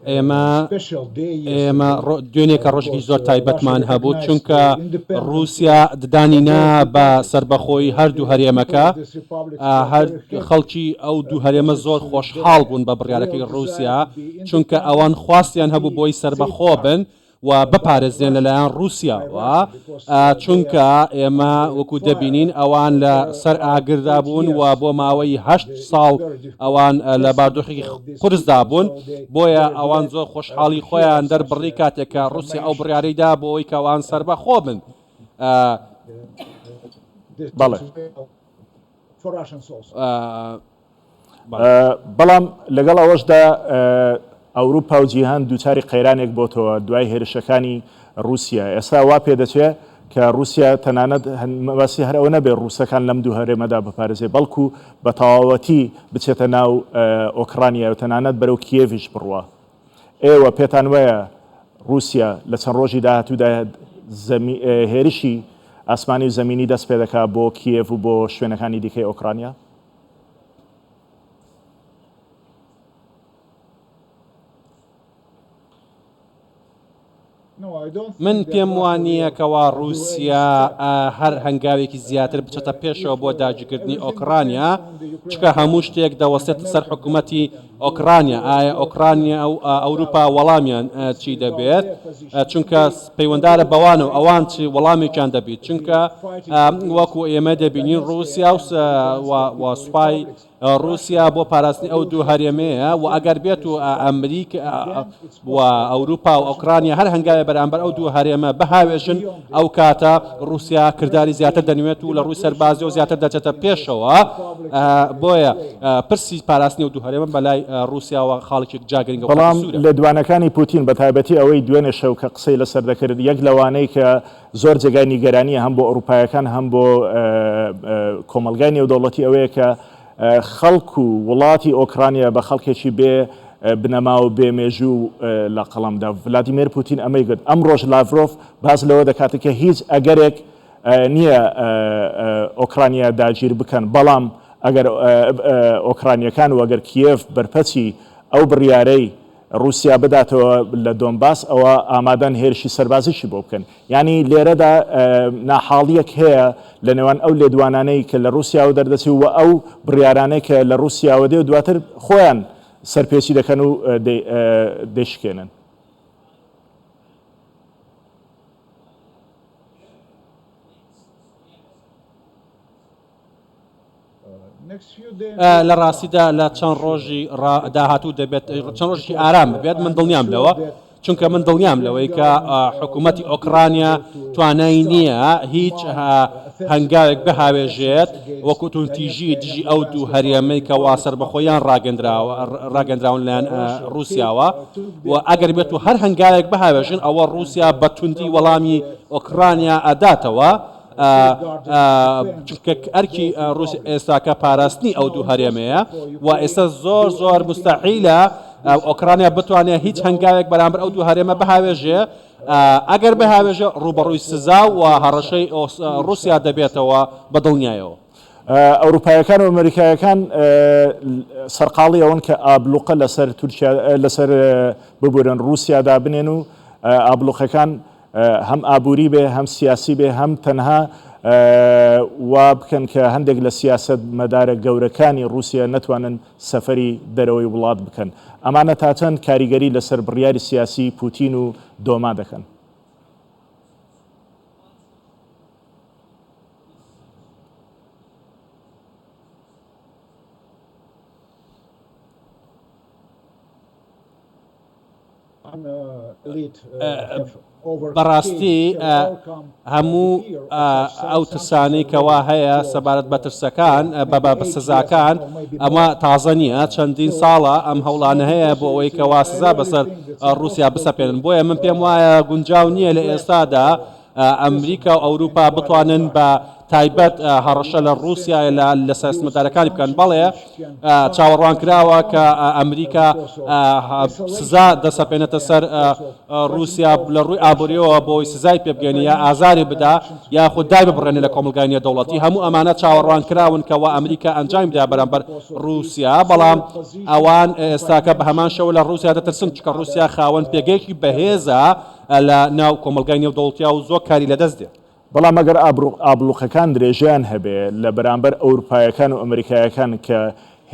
ئێمە دوێنێکە ڕۆژێکی زۆر تایبەتمان هەبوو چونکە رووسیا ددانینا بە سربەخۆی هەردوو هەرێمەکە خەڵکی ئەو دوو هەرێمە زۆر خۆشحاڵ بوون بە بڕیارەکەی رووسیا چونکە ئەوان خواستیان هەبوو بۆی سربەخۆ بن و بپارێزرێن لەلایەن رووسیاوە چونکە ئێمە وەکو دەبینین ئەوان لە سەر ئاگردا بوون و بۆ ماوەی 8 ساڵ ئەوان لە باردۆخێکی قورسدا بوون بۆیە ئەوان زۆر خۆشحاڵی خۆیان دەربڕی کاتێکە رووسیا ئەو بڕیارەیدا بۆەوەی کەوان سربەخۆ بن. بەڵام لەگەڵ ئەوەشدا ئەوروپا و جیهان دووچاری قەیرانێک بۆتەوە دوای هێرشەکانی رووسیا. ئێستا وا پێدەچێت کە رووسیا تەنانەت باسی هەر ئەوە نەبێت ڕووسەکان لەم دوو هەرێمەدا بپارێزێ بەڵکو بە تەواوەتی بچێتە ناو ئۆکرانیا و تەنانەت بەرەو کیێڤیش بڕوە. ئێوە پێتان وایە رووسیا لە چەند ڕۆژی داهاتوودا هێرشی ئاسمانی و زەمینی دەست پێ دەکات بۆ کیێڤ و بۆ شوێنەکانی دیکەی ئۆکرانیا؟ من پێم وانە کەوا رووسیا هەر هەنگاوێکی زیاتر بچێتە پێشەوە بۆ داگیرکردنی ئۆکرانیا چکە هەموو شتێک دەوەستێت سەر حکوومەتی ئۆکرانیا. ئایا ئۆکرانیا ئەو ئەوروپا وەڵامیان چی دەبێت چونکە پەیوەنددارە بەوانەوە ئەوان چی وەڵامێکیان دەبێت چونکە وەکو ئێمە دەبینین رووسیا و سوپای رووسیا بۆ پاراستنی ئەو دوو هەرێمەیە و ئەگەر بێت و ئەمریکا و ئەوروپا و ئۆکرانیا هەر هەنگاوێ بەرامبەر ئەو دوو هەرێمە بەهاوێژن ئەو کاتە رووسیا کردداری زیاتر دەنوێت و لە ڕووی سەربازی و زیاتر دەچێتە پێشەوە بۆیە پرسی پاراستنی و دوو هەرێمە بەلای رووسیاوە خاڵێکی جاگرنگە. بەڵام لە دوانەکانی پوتین بە تایبەتی ئەوەی دوێنێ شەو کە قسەی لەسەر دەکرد یەک لەوانەی کە زۆر جێگای نیگەرانیە هەم بۆ ئەوروپایەکان هەم بۆ کۆمەلگای نێودەوڵەتی ئەوەیە کە خەڵک و وڵاتی ئۆکرانیا بە خەڵکێکی بێ بنەما و بێمێژوو لە قەڵەمدا. ڤلادیمیر پوتین ئەمەی گوت. ئەمڕۆژ لاڤرۆف باز لەوە دەکات کە هیچ ئەگەرێک نییە ئۆکرانیا داگیر بکەن بەڵام ئەگەر ئۆکرانیەکان و ئەگەر کیێڤ بەرپەچی ئەو بڕیارەی رووسیا بداتەوە لە دۆنباس ئەوە ئامادەن هێرشی سەربازیشی بۆ بکەن. ینی لێرەدا ناحاڵیەک هەیە لە نێوان ئەو لێدوانانەی کە لە رووسیاوە دەردەچی و ئەو بڕیارانەی کە لە رووسیاوە دێ و دواتر خۆیان سەرپێچی دەکەن و دەیشکێنن. لە ڕاستیدا لە چەند ڕۆژی داهاتوو دەبێت چەند ڕۆژی ئارام بێت من دڵنیام لەوە چونکە من دڵنیام لەوەی کە حکوومەتی ئۆکرانیا توانایی نییە هیچ هەنگاوێک بهاوێژێت وەکو تونتیژی دژی ئەو دوو هەرێمەی کە وا سەربەخۆیان ڕاگەندراون لەیان رووسیاوە و ئەگەر بێت و هەر هەنگاوێک بهاوێژن ئەوە رووسیا بە توندی وەڵامی ئۆکرانیا ئەداتەوە چونکە ئەرکی رووسیا ئێستاکە پاراستنی ئەو دوو هەرێمەیە و ئێستا زۆر مستەحیلە ئۆکرانیا بتوانێت هیچ هەنگاوێک بەرامبەر ئەو دوو هەرێمە بهاوێژێ. ئەگەر بهاوێژە ڕوبەڕووی سزا و هەڕەشەی رووسیا دەبێتەوە بە دڵنیایەوە. ئەوروپایەکان و ئەمریکایەکان سەرقاڵی ئەوەن کە ئابلوقە لەسەر ببورن رووسیادا بنێن و ئابلوقەکان هەم ئابووری بێ هەم سیاسی بێ هەم تەنها وا بکەن کە هەندێک لە سیاست مەدارە گەورەکانی رووسیا نەتوانن سەفەری دەرەوەی وڵات بکەن. ئەمانە تا چەند کاریگەری لەسەر بڕیاری سیاسی پوتین و دۆما دەکەن. بەڕاستی هەموو ئەو ترسانەی کەوا هەیە سەبارەت بە ترسەکان بە سزاکان ئەمە تازە نییە چەندین ساڵە ئەم هەوڵانە هەیە بۆ ئەوەی کەوا سزا بەسەر رووسیا بسەپێنن بۆیە من پێم وایە گونجاو نییە لە ئێستادا ئەمریکا و ئەوروپا بتوانن بە تایبەت هەڕەشە لە رووسیا لە سیاسەتمەدارەکانی بکەن بەڵێ چاوەڕوان کراوە کە ئەمریکا سزا دەسەپێنێتە سەر رووسیا لە ڕووی ئابوووریەوە بۆی سزای پێ بگەێنی یا ئازاری بدا یاخود دای ببڕێنێ لە کۆمەلگای نێودەوڵەتی هەموو ئەمانە چاوەڕوان کراون کەوا ئەمریکا ئەنجامی بدا بەرامبەر رووسیا بەڵام ئەوان ئێستاکە بە هەمان شەوە لە رووسیا دەترسن چکە رووسیا خاوەن پێگەیەکی بەهێزە لە ناو کۆمەلگای نێودەوڵەتیە و زۆر کاری لەدەست دێت. بەڵام ئەگەر ئابلوقەکان درێژیان هەبێ لە بەرامبەر ئەوروپایەکان و ئەمریکایەکان کە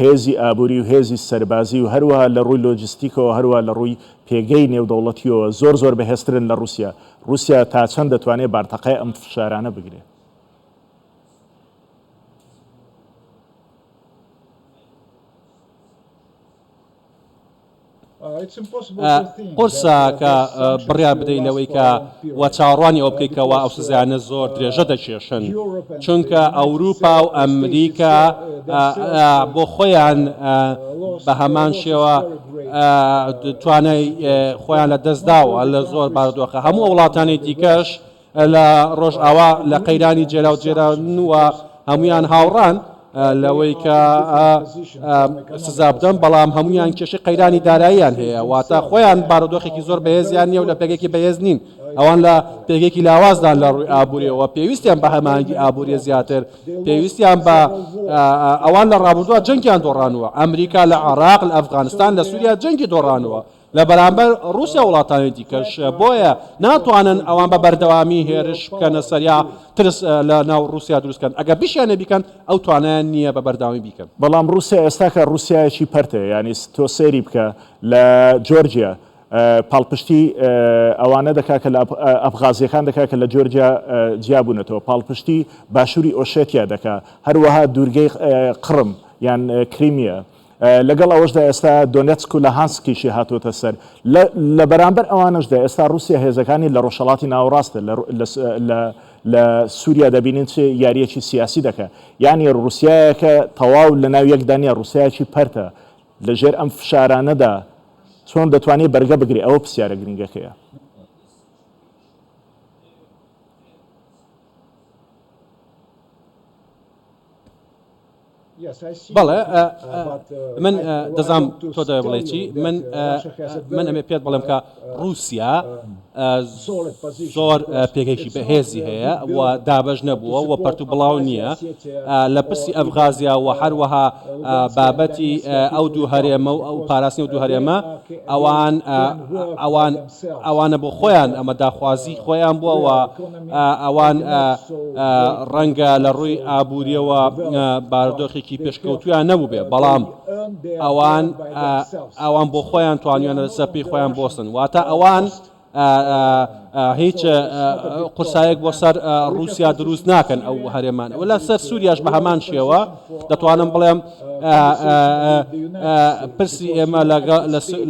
هێزی ئابووری و هێزی سەربازی و هەروەها لە ڕووی لۆجستیکەوە هەروە لە ڕووی پێگەی نێودەوڵەتیەوە زۆر بەهێزترن لە رووسیا تا چەند دەتوانێت بارتەقای ئەم فشارانە بگرێت. قورسە کە بڕیار بدەیت لەوەی کە وە چاوەڕوانی ئەو بکەیتەوە ئەو سزایانە زۆر درێژە دەچێشن چونکە ئەوروپا و ئەمریکا بۆ خۆیان بە هەمان شێوە توانای خۆیان لە دەستداوە لە زۆر بارودۆخە هەموو وڵاتانی دیکەش لە ڕۆژئاوا لە قەیرانی جێرا و جێرانوە هەمویان هاوڕان لەوەی کە سزا بدەن بەڵام هەمویان کێشەی قەیرانی داراییان هەیە واتە خۆیان بارودۆخێکی زۆر بەهێزیان نییە و لە پێگەکی بەهێز نین ئەوان لە پێگەکی لاوازدان لە ڕووی ئابووریەوە پێویستیان بە هەمانگی ئابووریە زیاتر پێویستیان بە ئەوان لە ڕابردووە جەنگیان دۆڕانوە ئەمریکا لە عێراق لە ئەفغانستان لە سووریا جەنگی دۆڕانوە لە بەرامبەر رووسیا وڵاتانی دیکەش بۆیە ناتوانن ئەوان بە بەردەوامی هێرش بکەنە سەریا ترس لە ناو رووسیا دروستکەن ئەگە بیشیانە بیکەن ئەو توانیان نییە بە بەردەوامی بیکەن بەڵام رووسیا ئێستا کە رووسایەکی پەرتە ینی تۆ سێری بکە لە جۆرجیا پاڵپشتی ئەوانە دەکا کە لە ئەفغازیەکان دەکا کە لە جۆرجیا جیابوونەتەوە پاڵپشتی باشووری ئۆشێتیا دەکا هەروەها دوورگەی قڕم یان کریمیە لەگەڵ ئەوەشدا ئێستا دۆنێتسک و لە هانسکیشی هاتوۆتە سەر لە بەرامبەر ئەوانشدا ئێستا رووسیا هێزەکانی لە ڕۆژهەڵاتی ناوەڕاستە لە سووریا دەبینین چ یاریەکی سیاسی دەکە یانی رووسایەکە تەواو لە ناو یەکدانیا رووسایەکی پەرتە لەژێر ئەم فشارانەدا چۆن دەتوانێت بەرگە بگری ئەوە پرسیارە گرنگەکەیە. بەڵێ من دەزام تۆ دەوێ بڵێ چی من ئەمێ پێت بڵێم کە رووسیا زۆر پێگەیشی بەهێزی هەیە و دابەش نەبووە و پەرتو بڵاو نییە لە پرسی ئەفغازیا و هەروەها بابەتی ئەو دوو هەرێمە و ئەو پاراستنی و دوو هەرێمە ئەوانە بۆ خۆیان ئەمە داخوازی خۆیان بووە و ئەوان ڕەنگە لە ڕووی ئابووریەوە بارودۆخێکی پێشکەوتویان نەبوو بێ بەڵام ئەوان بۆ خۆیان توانیانە سەپی خۆیان بۆستن واتە ئەوان هیچ قورسایەک بۆ سەر رووسیا دروست ناکەن ئەو هەرێمان و لە سەر سووریاش بە هەمان شێوە دەتوانم بڵێم پرسی ئێمە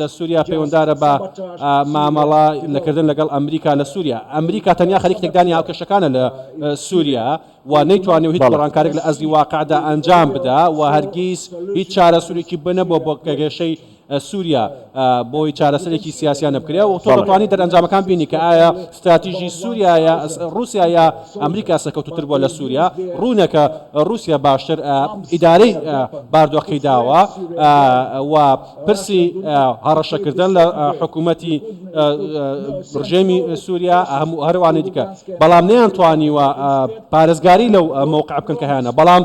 لە سووریا پەیوەنددارە بە مامەڵە لەکردن لەگەڵ ئەمریکا لە سووریا ئەمریکا تەنیا خەریک تێکدانی هاوکێشەکانە لە سووریا و نەیتوانێت هیچ گۆڕانکارێک لە ئەزی واقعدا ئەنجام بدا و هەرگیز هیچ چارە سوورێکی بنەبووە بۆ کەگەشەی سووریا بۆی چارەسەرێکی سیاسیان بکرێ و تۆ دەتوانیت دەرەنجامەکان بینی کە ئایا استراتیژی سووریا یا رووسیا یا ئەمریکا سەکەوتوتر بۆ لە سووریا ڕوونەکە رووسیا باشتر ئیدارەی باردۆخەکەی داوە و پرسی هەڕەشەکردن لە حکوومەتی ڕژێمی سووریا هەروانەی دیکە بەڵام نەیانتوانیوە پارێزگاری لەو مەوقع بکەن کە هیانە بەڵام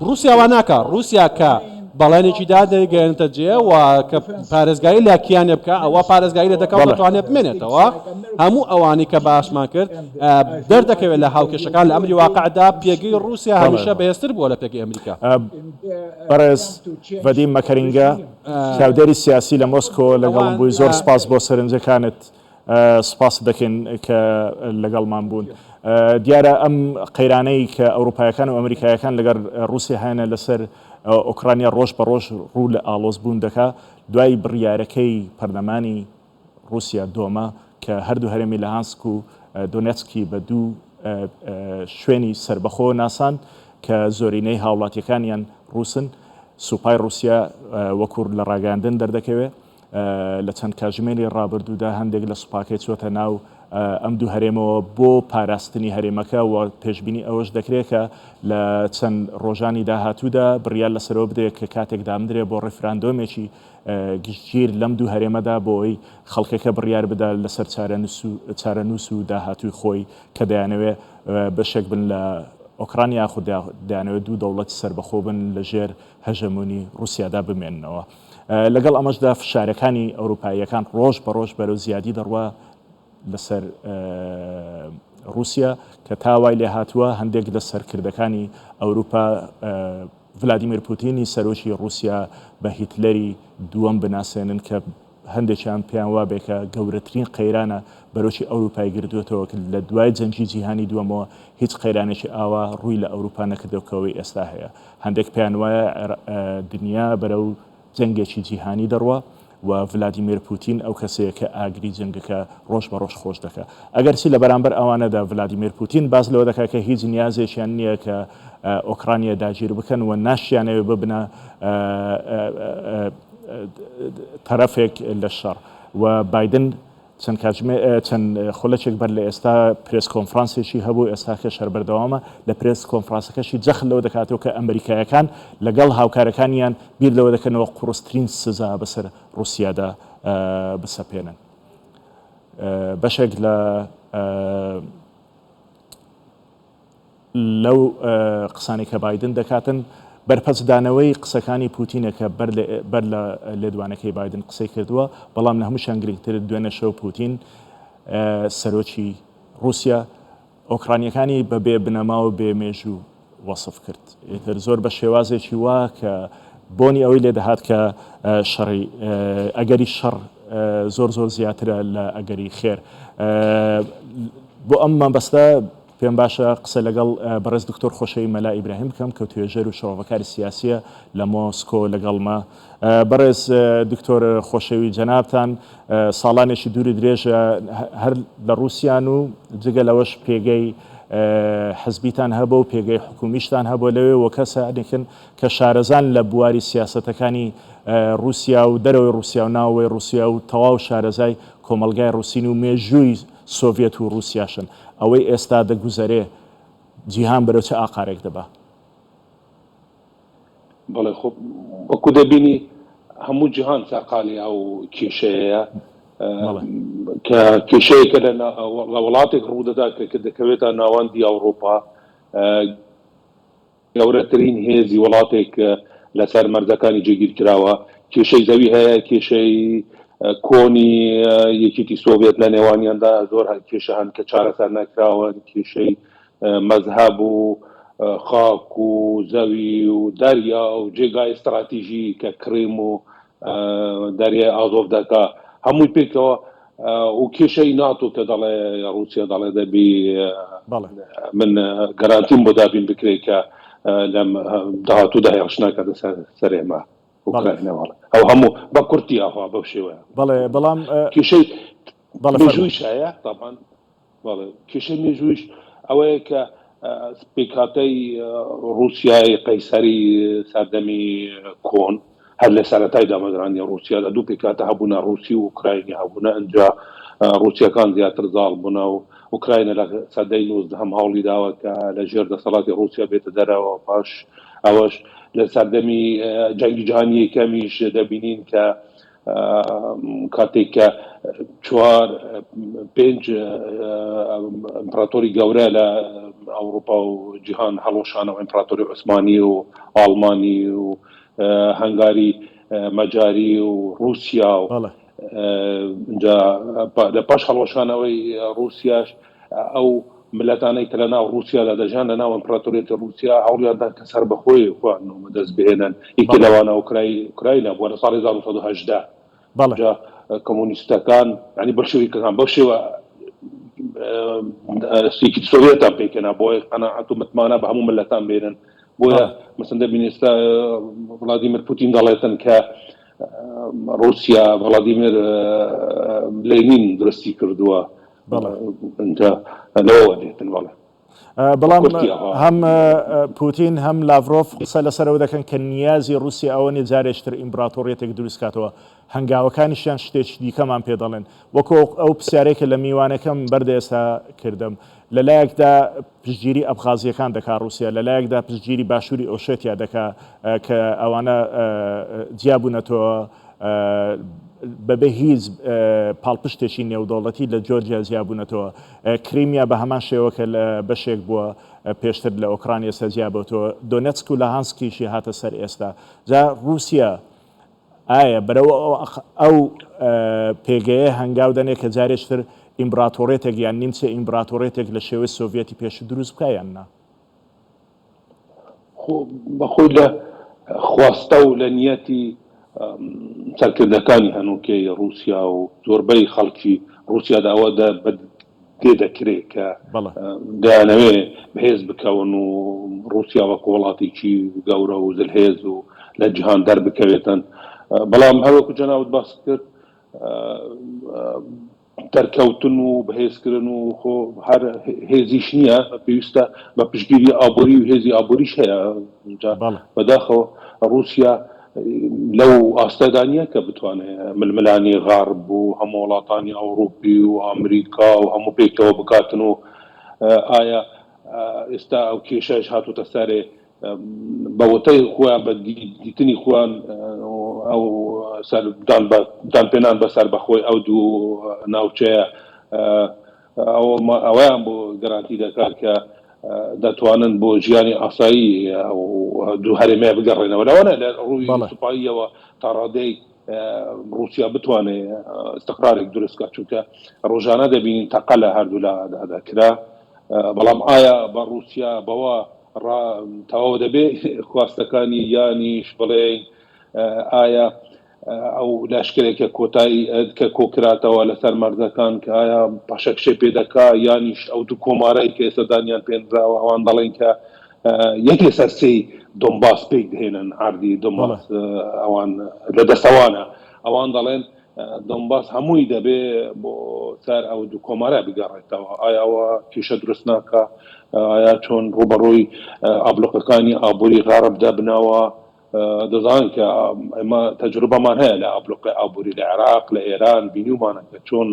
رووسیا وا ناکە رووسیا کە بەڵێنێکی دادەگەێنتە جێ و کە پارێزگاری لە کیانێ بکە ئەوە پارێزگاری لە دەکەوت دەتوانێت بمێنێتەوە هەموو ئەوانی کە باشمان کرد دەردەکەوێت لە هاوکێشەکان لە ئەمری واقعدا پێگەی رووسیا هەمیشە بەهێزتر بووە لە پێگەی ئەمریکا. بەڕێز ڤەدیم مەکەرینگە چاودێری سیاسی لە مۆسکۆ لەگەڵم بووی زۆر سپاس بۆ سەرنجەکانت سپاس دەکەین کە لەگەڵمان بوون. دیارە ئەم قەیرانەی کە ئەوروپایەکان و ئەمریکایەکان لەگەر رووسیا هەیەنە لەسەر ئۆکرانیا ڕۆژ بە ڕۆژ ڕوو لە ئالۆز بوون دەکا دوای بڕیارەکەی پەرلەمانی رووسیا دۆمە کە هەردوو هەرێمی لەهانسک و دۆنێتسکی بە دوو شوێنی سربەخۆ ناسان کە زۆرینەی هاوڵاتیەکانیان رووسن سوپای رووسیا وەکوور لە ڕاگەاندن دەردەکەوێت لە چەند کاتژمێری ڕابردوودا هەندێک لە سوپاکەی چۆتە ناو ئەم دوو هەرێمەوە بۆ پاراستنی هەرێمەکە و پێشبینی ئەوەش دەکرێت کە لە چەند ڕۆژانی داهاتوودا بڕیار لەسەرەوە بدرێت کە کاتێک دامدرێت بۆ ڕێفراندۆمێکی گشتگیر لەم دوو هەرێمەدا بۆی خەڵکەکە بڕیار بدا لەسەر چارەنووس و داهاتووی خۆی کە دەیانەوێت بەشێک بن لە ئۆکرانیا خود دەیانەوێت دوو دەوڵەتی سربەخۆ بن لە ژێر هەژەمونی رووسیادا بمێننەوە. لەگەڵ ئەمەشدا فشارەکانی ئەوروپاییەکان ڕۆژ بە ڕۆژ بەرەو زیادی دەڕوا لەسەر رووسیا کە تاوای لێ هاتووە هەندێک لە سەرکردەکانی ئەوروپا ڤلادیمیر پوتینی سەرۆکی رووسیا بە هیتلەری دووەم بناسێنن کە هەندێکیان پێیان وابێ کە گەورەترین قەیرانە بەرۆکی ئەوروپای گردوێتەوە لە دوای جەنگی جیهانی دووەمەوە هیچ قەیرانێکی ئاوا ڕووی لە ئەوروپا نەکردەوەکەوەی ئێستا هەیە هەندێک پێیان وایە دنیا بەرەو جەنگێکی جیهانی دەڕوە و ڤلادیمیر پوتین ئەو کەسەیە کە ئاگری جەنگەکە ڕۆژ بە ڕۆژ خۆش دەکات ئەگەرچی لە بەرامبەر ئەوانەدا ڤلادیمیر پوتین باز لەوە دەکات کە هیچ نیازێکیان نییە کە ئۆکرانیا داگیر بکەن و ناشیانەوێ ببنە تەرەفێک لە شەڕ و بایدن چەند خولەکێک بەر لە ئێستا پرێس کۆنفرانسێکی هەبوو ئێستا کە شەر بەردەوامە لە پرێس کۆنفرانسەکەشی جەخت لەوە دەکاتەوە کە ئەمریکایەکان لەگەڵ هاوکارەکانیان بیر لەوە دەکەنەوە قورسترین سزا بەسەر رووسیادا بسەپێنن بەشێک لەو قسانی کە بایدن دەکاتن بەرپەسدانەوەی قسەکانی پوتینەکە بەر لە لێدوانەکەی بایدن قسەی کردووە بەڵام لە هەمووشیان گرنگتر دوێنێ شەو پوتین سەرۆکی رووسیا ئۆکرانیەکانی بە بێ بنەما و بێمێژوو وەسف کرد ئێتر زۆر بە شێوازێکی وا کە بۆنی ئەوەی لێ دەهات کە شەڕی ئەگەری شەڕ زۆر زیاترە لە ئەگەری خێر بۆ ئەم مەبەستە پێم باشە قسە لەگەڵ بەڕێز دکتۆر خۆشەوی مەلا ئیبراهیم بکەم کە توێژەر و شەڕۆڤەکاری سیاسیە لە مۆسکۆ لەگەڵما بەڕێز دکتۆر خۆشەوی جەنابتان ساڵانێکی دووری درێژە هەر لە رووسیان و جگە لەوەش پێگەی حزبیتان هەبوو و پێگەی حکومیشتان هەبوو لەوێ وە کەسانێکن کە شارەزان لە بواری سیاسەتەکانی رووسیا و دەرەوەی رووسیا و ناوەوەی رووسیا و تەواو شارەزای کۆمەلگای رووسین و مێژووی سۆڤێت و رووسیاشن ئەوەی ئێستا دەگوزەرێ جیهان بەرەو چه ئاقارێک دەبا بەڵێ خۆ وەکو دەبینی هەموو جیهان ساقالی ئەو کێشەیە کە کێشەیەکە لە وڵاتێک ڕوودەدا کە دەکەوێتە ناوەندی ئەوروپا گەورەترین هێزی وڵاتێک لەسەر مەرزەکانی جێگیر کراوە کێشەی زەوی هەیە کێشەی کۆنی یەکێتی سۆڤێت لە نێوانیاندا زۆر کێشە هەن کە چارەسەر نەکراون کێشەی مەزهەب و خاک و زەوی و دەریا و جێگای استراتیژی کە کریم و دەریای ئازۆڤدەکە هەمووی پێکەوە و کێشەی ناتۆ کە دەڵێ رووسیا دەڵێ دەبی من گەرانتیم بۆ دابین بکرێت کە لەم داهاتوودا هێرشناکە سەر ئێمە ئەو هەموو بە کورتی ئاوا بەو شێوەیە بەڵام کێشەی مێژوویش هەیە تاپان کێشەی مێژوویش ئەوەیە کە پێکهاتەی رووسیای قەیسەری سەردەمی کۆن هەر لە سەرەتای دامەزرانی رووسیادا دوو پێکهاتە هەبوونە رووسی و ئوکراینی هەبوونە ئەنجا رووسیەکان زیاتر زاڵ بوونە و ئوکراینە لە سەدەی 19 هەم هەوڵی داوە کە لە ژێر دەسەڵاتی رووسیا بێتە دەرەوە پاش ئەوەش لە سەردەمی جەنگی جیهانی یەکەمیش دەبینین کە کاتێک کە 4-5 ئیمپراتۆری گەورە لە ئەوروپا و جیهان هەڵۆشانەوە ئیمپراتۆری عوسمانی و ئاڵمانی و هەنگاری مەجاری و رووسیا و لە پاش هەڵۆشانەوەی رووسیاش ئەو ملەتانەی کە لە ناو رووسیادا دەژیان لە ناو ئیمپراتۆریەتی رووسیا هەوڵیاندا کە سەر بەخۆی خۆیانەوە دەست بهێنن یەکێ لەوانە ئوکراینە بووە لە ساڵی 1970 جا کۆمۆنیستەکان ینی بەڵشەویکەکان بەو شێوە سێکی سۆڤێتان پێکەنا بۆی قەناعەت و متمانە بە هەموو ملەتان بێنن بۆیە مەسەن دەبینی ئێستا ڤلادیمیر پوتین دەڵێتن کە رووسیا ڤڵادیمیر لێنین درستی کردووە لەوە دێتن بەڵێ بەڵام هەم پوتین هەم لاڤرۆف قسە لەسەرەوە دەکەن کە نیازی رووسیا ئەوە نیە جارێشتر ئیمپراتۆریەتێک دروستکاتەوە هەنگاوەکانیشیان شتێکی دیکەمان پێ دەڵێن وەکو ئەو پرسیارێکە لە میوانەکەم بەردە ئێستا کردم لەلایەکدا پشتگیری ئەبخازیەکان دەکا رووسیا لەلایەکدا پشتگیری باشووری ئۆشێتیا دەکا کە ئەوانە جیابوونەتەوە بەبێ هیچ پاڵپشتێکی نێودەوڵەتی لە جۆرجیا زیابوونەتەوە کریمیا بە هەمان شێوەکە لە بەشێک بووە پێشتر لە ئۆکرانیا سەرجیابەوەتەوە دۆنێتسک و لە هانسکیشی هاتە سەر ئێستا جا رووسیا ئایا بەرەوە ئەو پێگەیە هەنگاو دەنێ کە جارێشتر ئیمپراتۆرێتێک یان نیمچە ئیمپراتۆرێتێک لە شێوەی سۆڤێتی پێش دروست بکایان نا بەخۆی لە خواستە و لە نیەتی سەرکردەکانی هەنووکەی رووسیا و زۆربەی خەڵکی رووسیادا ئەوە دێ دەکرێت کە دەیانەوێ بەهێز بکەون و رووسیا وەکو وڵاتێکی گەورە و زلهێز و لە جیهان دەربکەوێتن بەڵام هەروەکو جەناوت باس کرد دەرکەوتن و بەهێزکردن و خۆ هەر هێزیش نییە پێویستە بە پشتگیری ئابووری و هێزی ئابووریش هەیە بەداخەوە رووسیا لەو ئاستەدانیە کە بتوانێت ململانی غەرب و هەموو وڵاتانی ئەوروپی و ئەمریکا و هەموو پێکەوە بکاتن و ئایا ئێستا ئەو کێشەش هاتوتە سەرێ بەوەتەی خۆیان بە دیتنی خۆیان ئەو دانپێنان بەسەر بەخۆی ئەو دوو ناوچەیە ئەوەیان بۆ گەرانتی دەکات کە دەتوانن بۆ ژیانی ئاسایی دوو هەرێمەیە بگەڕێنەوە لەوانە لە ڕووی سوپاییەوە تا ڕادەی رووسیا بتوانێت استقرارێک دروستکات چونکە ڕۆژانە دەبینین تەقە لە هەردوو لادەکرا بەڵام ئایا بە رووسیا بەوە تەواو دەبێ خواستەکانی یانیش بڵێن ئایا ئەو لاشکرێکە کۆتایی کە کۆکراتەوە لەسەر مەرزەکان کە ئایا پاشەکشێ پێدەکا یانیش ئەو دوو کۆمارەی کە ئێستا دانیان پێنراوە ئەوان دەڵێن کە یەک لەسەر سێی دۆنباس پێی دهێنن عاردی دۆنباس ئەوان لە دەستەوانە ئەوان دەڵێن دۆنباس هەمووی دەبێ بۆ سەر ئەو دوو کۆمارە بگەڕێتەوە ئایا ئەوە کێشە دروست ناکە ئایا چۆن ڕوبەڕووی ئابلۆقەکانی ئابووری غەرب دەبنەوە دەزانن کە ئێمە تەجروبەمان هەیە لە ئابلۆقی ئابووری لە عێراق لە ئێران بینیومانە کە چۆن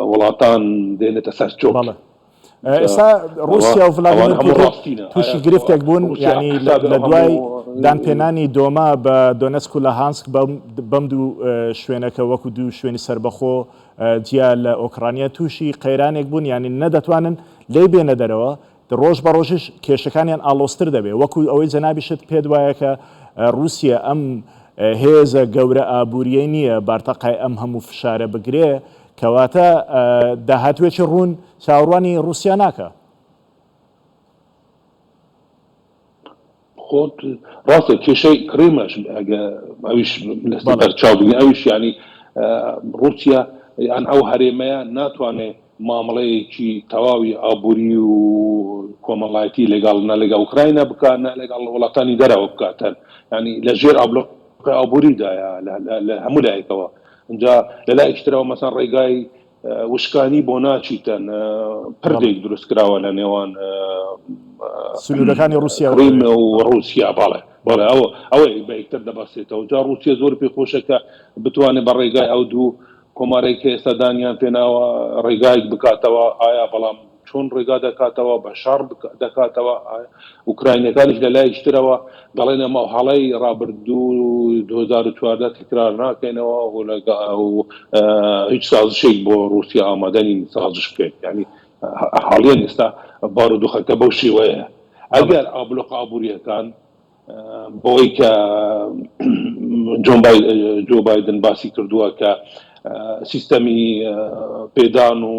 وڵاتان دێنێتە سەر چۆک ئێستا رووسیا و ڤڵادیمیر پوتین تووشی گرفتێک بوون ینی لە دوای دانپێنانی دۆما بە دۆنێتسک و لە هانسک بەم دوو شوێنەکە وەکو دوو شوێنی سربەخۆ جیا لە ئۆکرانیا تووشی قەیرانێک بوون ینی نەدەتوانن لێ بێنە دەرەوە ڕۆژ بە ڕۆژش کێشەکانیان ئالۆستر دەبێت وەکو ئەوەی جەنابیشت پێت وایە کە رووسیا ئەم هێزە گەورە ئابووریەی نییە بارتەقای ئەم هەموو فشارە بگرێ کەواتە داهاتوێکی ڕوون چاوەڕوانی رووسیا ناکە خۆت ڕاستە کێشەی کریمەش ئەویش بەرچاوبوونی ئەویش ینی رووسیا یان ئەو هەرێمەیە ناتوانێت مامەڵەیەکی تەواوی ئابووری و کۆمەڵایەتی لەگەڵ نە لەگەڵ ئوکراینە بکات نە لەگەڵ وڵاتانی دەرەوە بکاتن ینی لە ژێر ئابلۆقی ئابووریدایە لە هەموو لایەکەوە اینجا لەلای شترەوە مەسەن ڕێگای وشکانی بۆ ناچیتن پردێک دروست کراوە لە نێوان سنوورەکانی رووسیا و رووسیا بەڵێ ئەوەی بە یەکتر دەبەستێتەوە جا رووسیا زۆر پێخۆشەکە بتوانێت بە ڕێگای ئەو دوو کۆمارێک کە ئێستا دانیان پێناوە ڕێگایك بکاتەوە ئایا بەڵام چۆن ڕێگا دەکاتەوە بە شار دەکاتەوە ئوکراینەکانیش لە لای شترەوە دەڵێن ئەمە هەڵەی ڕابردوو 2014 تکرار ناکەینەوە و هیچ سازشێک بۆ رووسیا ئامادەنین سازش بکەیت ینی حاڵیان ئێستا بارودۆخەکە بەو شێوەیە ئەگەر ئابلۆق ئابووریەکان بۆی کە جۆ بایدن باسی کردووە کە سیستەمی پێدان و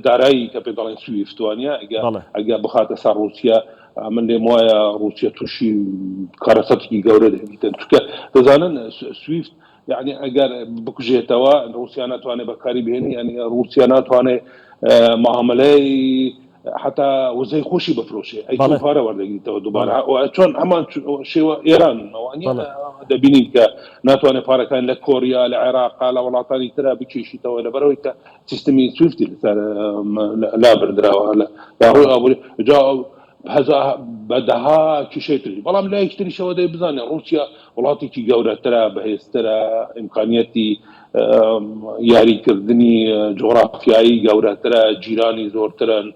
دارایی کە پێ دەڵێن سویفتوانە ئەگە بخاتە سەر رووسیا من لێم وایە رووسیا تووشی کارەسەتێکی گەورە دەبیتن چونکە دەزانن سویفت یعنی ئەگەر بکوژێتەوە رووسیا ناتوانێت بەکاری بهێنی ینی رووسیا ناتوانێت معاملەی حتا وزەی خۆشی بفرۆشێ ئەی پارە وەردەگریتەوە دووبارە چۆن هەمان شێوە ئێران دەبینین کە ناتوانێت پارەکان لە کۆریا لە عێراق لە وڵاتانی ترا بکێشیتەوە لەبەرەوەی کە سیستمی سویفتی لەسەر لا بردراوە ڕووی ئابووری بەدەها کیشەی تری بەڵام لای یەکتریشەوە دەی بزانێ رووسیا وڵاتێکی گەورەترە بەهێزترە ئیمکانیەتی یاریکردنی جغرافیایی گەورەترە جیرانی زۆرترن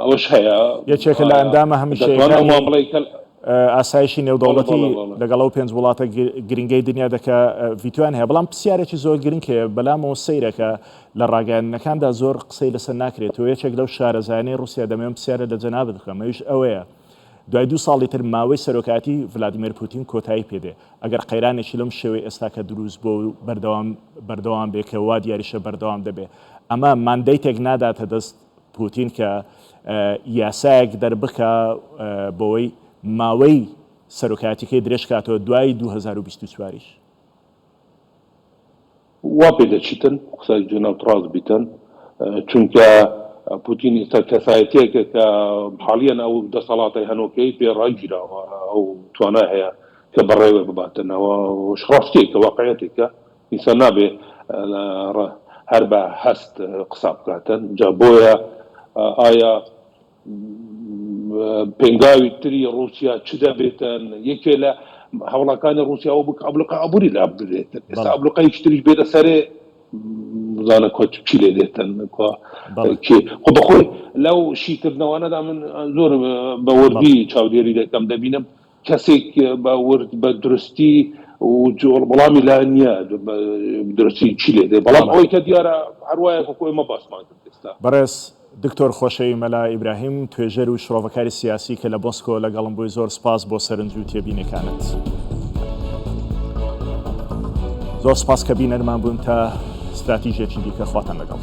ئەوەش هەیە یەکێکە لە ئەندامە هەمیشەیەەکانی ئاسایشی نێودەوڵەتی لەگەڵ 5 وڵاتە گرنگەی دنیا دەکە ڤیتوان هەیە بەڵام پرسیارێکی زۆر گرنگەیە بەلامەوە سەیرەکە لە ڕاگەیاندنەکاندا زۆر قسەی لەسەر ناکرێتەوە یەکێک لەو شارەزانەی رووسیا دەمێن پرسیارە لە جەناب بکەم ئەوش ئەوەیە دوای 2 ساڵی تر ماوەی سەرۆکاتی ڤلادیمیر پوتین کۆتایی پێدێ ئەگەر قەیرانێکی لەم شێوەی ئێستا کە دروست بۆ و بەردەوام بێکە وا دیاریشە بەردەوام دەبێ ئەمە ماندەیتێک ناداتە دەست پوتین کە یاسایەک دەربکە بۆەوەی ماوەی سەرۆکاتیەکەی درێژ کاتەوە دوای 2024 وا پێ دەچیتن قسای جناب ڕاز بیتن چونکە پوتین ئێستا کەسایەتێکە کە حاڵیان ئەو دەسەڵاتی هەنۆکەی پێ ڕاگیراوە ئەو توانای هەیە کە بەڕێوە بباتنەوە شڕاستێکە واقعەتێکە ئینسان نابێ هەر بە هەست قسا بکاتن جا بۆیە ئایا پێنگاوی تری رووسیا چ دەبێتن یەکێ لە هەوڵەکانی رووسیا ئەو ئەبلوقا ئەبووری لە بدرێتن ئێستا ئەبلوقایەکی تریش بێتە سەرێ بزانە کۆ چی لێ دێتن خۆ بەخۆی لەو شیکردنەوانەدا من زۆر بە وردی چاودێری دەکەم دەبینم کەسێک بە درستی و وەڵامی لا نییە درستی چی لێ دێ بەڵام ئەوەی کە دیارە هەروایە خۆ ئێمە باسمان کرد ئێستا بەڕێز دکتۆر خۆشەوی مەلا ئیبراهیم توێژەر و شرۆڤەکاری سیاسی کە لە بۆسکۆ لەگەڵم بووی زۆر سپاس بۆ سەرنج و تێبینەکانت زۆر سپاس کە بینەرمان بوون تا استراتیژیەکی دیکە خواتان لەگەڵ